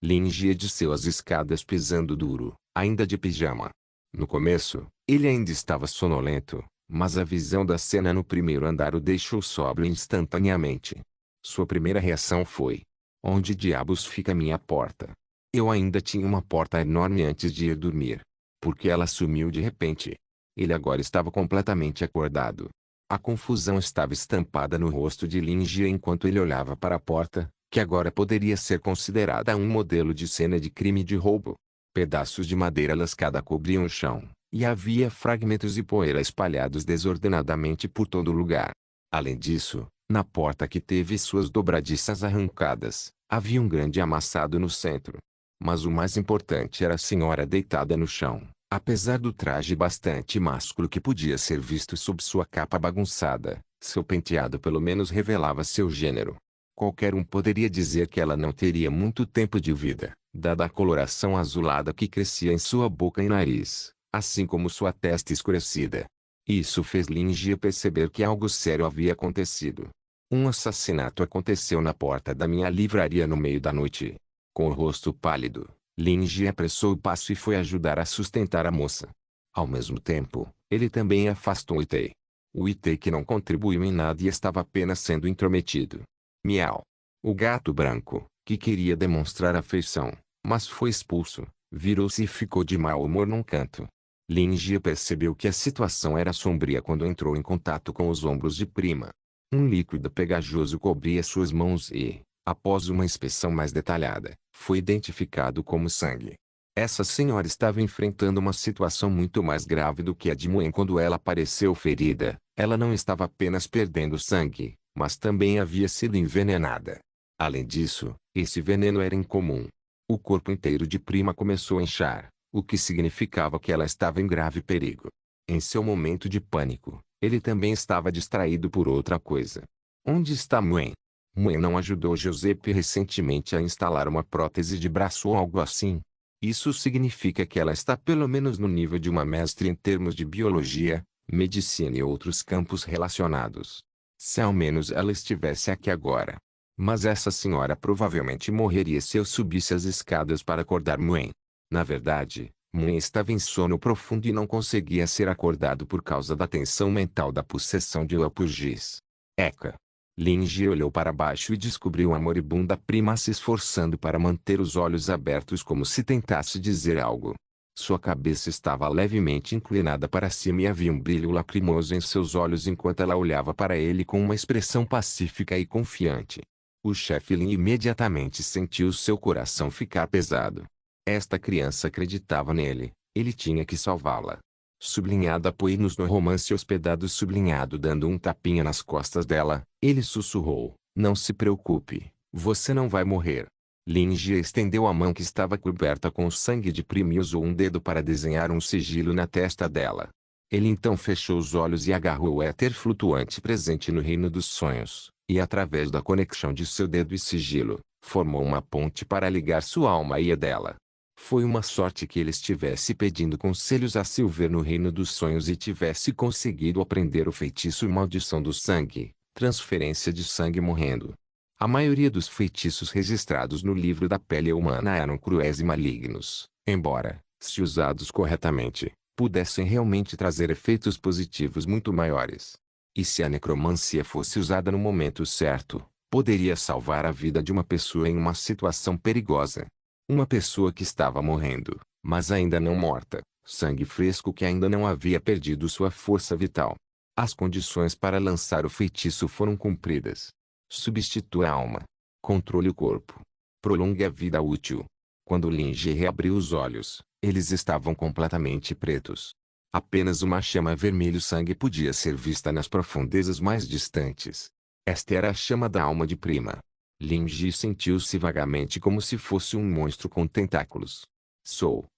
Lin Jie desceu as escadas pisando duro, ainda de pijama. No começo, ele ainda estava sonolento, mas a visão da cena no primeiro andar o deixou sóbrio instantaneamente. Sua primeira reação foi: onde diabos fica minha porta? Eu ainda tinha uma porta enorme antes de ir dormir. Por que ela sumiu de repente? Ele agora estava completamente acordado. A confusão estava estampada no rosto de Lin Jie enquanto ele olhava para a porta, que agora poderia ser considerada um modelo de cena de crime de roubo. Pedaços de madeira lascada cobriam o chão, e havia fragmentos de poeira espalhados desordenadamente por todo lugar. Além disso, na porta que teve suas dobradiças arrancadas, havia um grande amassado no centro. Mas o mais importante era a senhora deitada no chão, apesar do traje bastante másculo que podia ser visto sob sua capa bagunçada. Seu penteado pelo menos revelava seu gênero. Qualquer um poderia dizer que ela não teria muito tempo de vida, dada a coloração azulada que crescia em sua boca e nariz, assim como sua testa escurecida. Isso fez Lin Jie perceber que algo sério havia acontecido. Um assassinato aconteceu na porta da minha livraria no meio da noite. Com o rosto pálido, Lin Jie apressou o passo e foi ajudar a sustentar a moça. Ao mesmo tempo, ele também afastou Itei. O Itei que não contribuiu em nada e estava apenas sendo intrometido. Miau. O gato branco, que queria demonstrar afeição, mas foi expulso, virou-se e ficou de mau humor num canto. Lin Jie percebeu que a situação era sombria quando entrou em contato com os ombros de Prima. Um líquido pegajoso cobria suas mãos e, após uma inspeção mais detalhada, foi identificado como sangue. Essa senhora estava enfrentando uma situação muito mais grave do que a de Muen quando ela apareceu ferida. Ela não estava apenas perdendo sangue, mas também havia sido envenenada. Além disso, esse veneno era incomum. O corpo inteiro de Prima começou a inchar, o que significava que ela estava em grave perigo. Em seu momento de pânico, ele também estava distraído por outra coisa. Onde está Muen? Muen não ajudou Giuseppe recentemente a instalar uma prótese de braço ou algo assim? Isso significa que ela está pelo menos no nível de uma mestre em termos de biologia, medicina e outros campos relacionados. Se ao menos ela estivesse aqui agora. Mas essa senhora provavelmente morreria se eu subisse as escadas para acordar Muen. Na verdade, Muen estava em sono profundo e não conseguia ser acordado por causa da tensão mental da possessão de Walpurgis. Eca. Lin Jie olhou para baixo e descobriu a moribunda Prima se esforçando para manter os olhos abertos como se tentasse dizer algo. Sua cabeça estava levemente inclinada para cima e havia um brilho lacrimoso em seus olhos enquanto ela olhava para ele com uma expressão pacífica e confiante. O chefe Lin imediatamente sentiu seu coração ficar pesado. Esta criança acreditava nele, ele tinha que salvá-la. Sublinhado apoie-nos no romance hospedado sublinhado dando um tapinha nas costas dela, ele sussurrou, não se preocupe, você não vai morrer. Lin Jie estendeu a mão que estava coberta com sangue de Prima e usou um dedo para desenhar um sigilo na testa dela. Ele então fechou os olhos e agarrou o éter flutuante presente no reino dos sonhos, e através da conexão de seu dedo e sigilo, formou uma ponte para ligar sua alma e a dela. Foi uma sorte que ele estivesse pedindo conselhos a Silver no reino dos sonhos e tivesse conseguido aprender o feitiço Maldição do Sangue, transferência de sangue morrendo. A maioria dos feitiços registrados no livro da pele humana eram cruéis e malignos, embora, se usados corretamente, pudessem realmente trazer efeitos positivos muito maiores. E se a necromancia fosse usada no momento certo, poderia salvar a vida de uma pessoa em uma situação perigosa. Uma pessoa que estava morrendo, mas ainda não morta, sangue fresco que ainda não havia perdido sua força vital. As condições para lançar o feitiço foram cumpridas. Substitua a alma. Controle o corpo. Prolongue a vida útil. Quando Lin Jie reabriu os olhos, eles estavam completamente pretos. Apenas uma chama vermelho-sangue podia ser vista nas profundezas mais distantes. Esta era a chama da alma de Prima. Lin Jie sentiu-se vagamente como se fosse um monstro com tentáculos.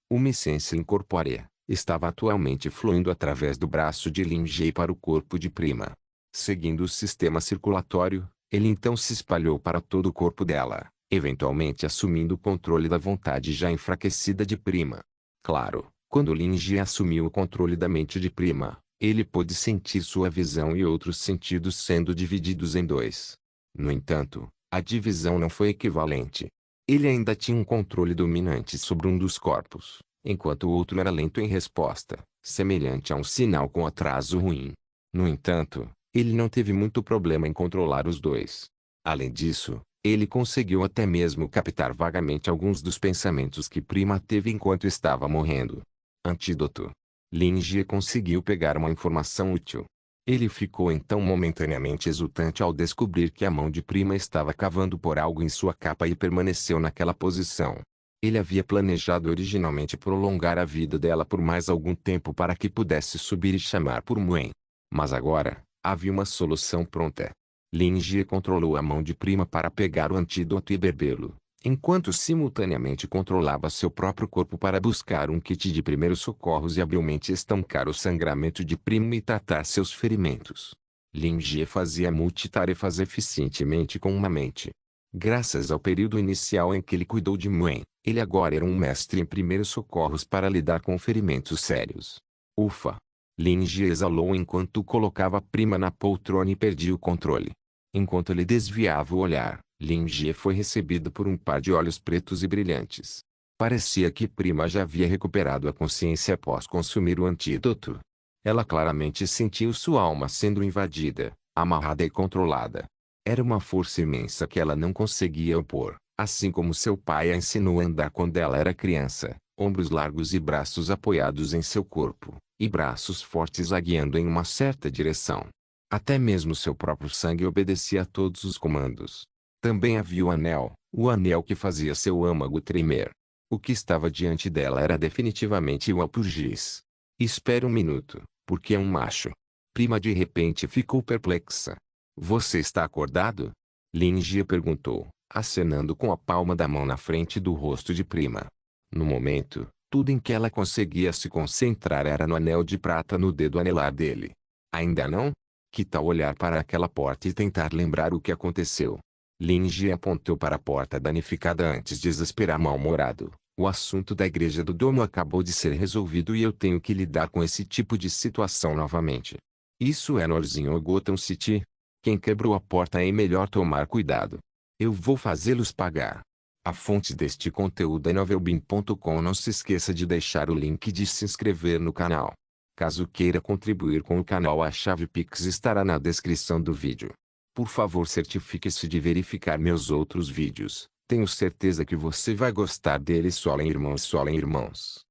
Uma essência incorpórea, estava atualmente fluindo através do braço de Lin Jie para o corpo de Prima. Seguindo o sistema circulatório, ele então se espalhou para todo o corpo dela, eventualmente assumindo o controle da vontade já enfraquecida de Prima. Claro, quando Lin Jie assumiu o controle da mente de Prima, Ele pôde sentir sua visão e outros sentidos sendo divididos em dois. No entanto, a divisão não foi equivalente. Ele ainda tinha um controle dominante sobre um dos corpos, enquanto o outro era lento em resposta, semelhante a um sinal com atraso ruim. No entanto, ele não teve muito problema em controlar os dois. Além disso, ele conseguiu até mesmo captar vagamente alguns dos pensamentos que Prima teve enquanto estava morrendo. Antídoto. Lin Jie conseguiu pegar uma informação útil. Ele ficou então momentaneamente exultante ao descobrir que a mão de Prima estava cavando por algo em sua capa e permaneceu naquela posição. Ele havia planejado originalmente prolongar a vida dela por mais algum tempo para que pudesse subir e chamar por Muen. Mas agora, havia uma solução pronta. Lin Jie controlou a mão de Prima para pegar o antídoto e bebê-lo, enquanto simultaneamente controlava seu próprio corpo para buscar um kit de primeiros socorros e habilmente estancar o sangramento de Prima e tratar seus ferimentos. Lin Jie fazia multitarefas eficientemente com uma mente. Graças ao período inicial em que ele cuidou de Muen, ele agora era um mestre em primeiros socorros para lidar com ferimentos sérios. Ufa! Lin Jie exalou enquanto colocava Prima na poltrona e perdia o controle. Enquanto ele desviava o olhar, Lin Jie foi recebido por um par de olhos pretos e brilhantes. Parecia que Prima já havia recuperado a consciência após consumir o antídoto. Ela claramente sentiu sua alma sendo invadida, amarrada e controlada. Era uma força imensa que ela não conseguia opor, assim como seu pai a ensinou a andar quando ela era criança, ombros largos e braços apoiados em seu corpo, e braços fortes a guiando em uma certa direção. Até mesmo seu próprio sangue obedecia a todos os comandos. Também havia o anel que fazia seu âmago tremer. O que estava diante dela era definitivamente o Alpurgis. Espere um minuto, porque é um macho. Prima de repente ficou perplexa. Você está acordado? Lin Jie perguntou, acenando com a palma da mão na frente do rosto de Prima. No momento, tudo em que ela conseguia se concentrar era no anel de prata no dedo anelar dele. Ainda não? Que tal olhar para aquela porta e tentar lembrar o que aconteceu? Lin Jie apontou para a porta danificada antes de exasperar mal-humorado. O assunto da igreja do domo acabou de ser resolvido e eu tenho que lidar com esse tipo de situação novamente. Isso é Norzinho ou Gotham City? Quem quebrou a porta é melhor tomar cuidado. Eu vou fazê-los pagar. A fonte deste conteúdo é novelbean.com. Não se esqueça de deixar o link de se inscrever no canal. Caso queira contribuir com o canal, a chave Pix estará na descrição do vídeo. Por favor, certifique-se de verificar meus outros vídeos. Tenho certeza que você vai gostar deles. Solen irmãos, Solen irmãos.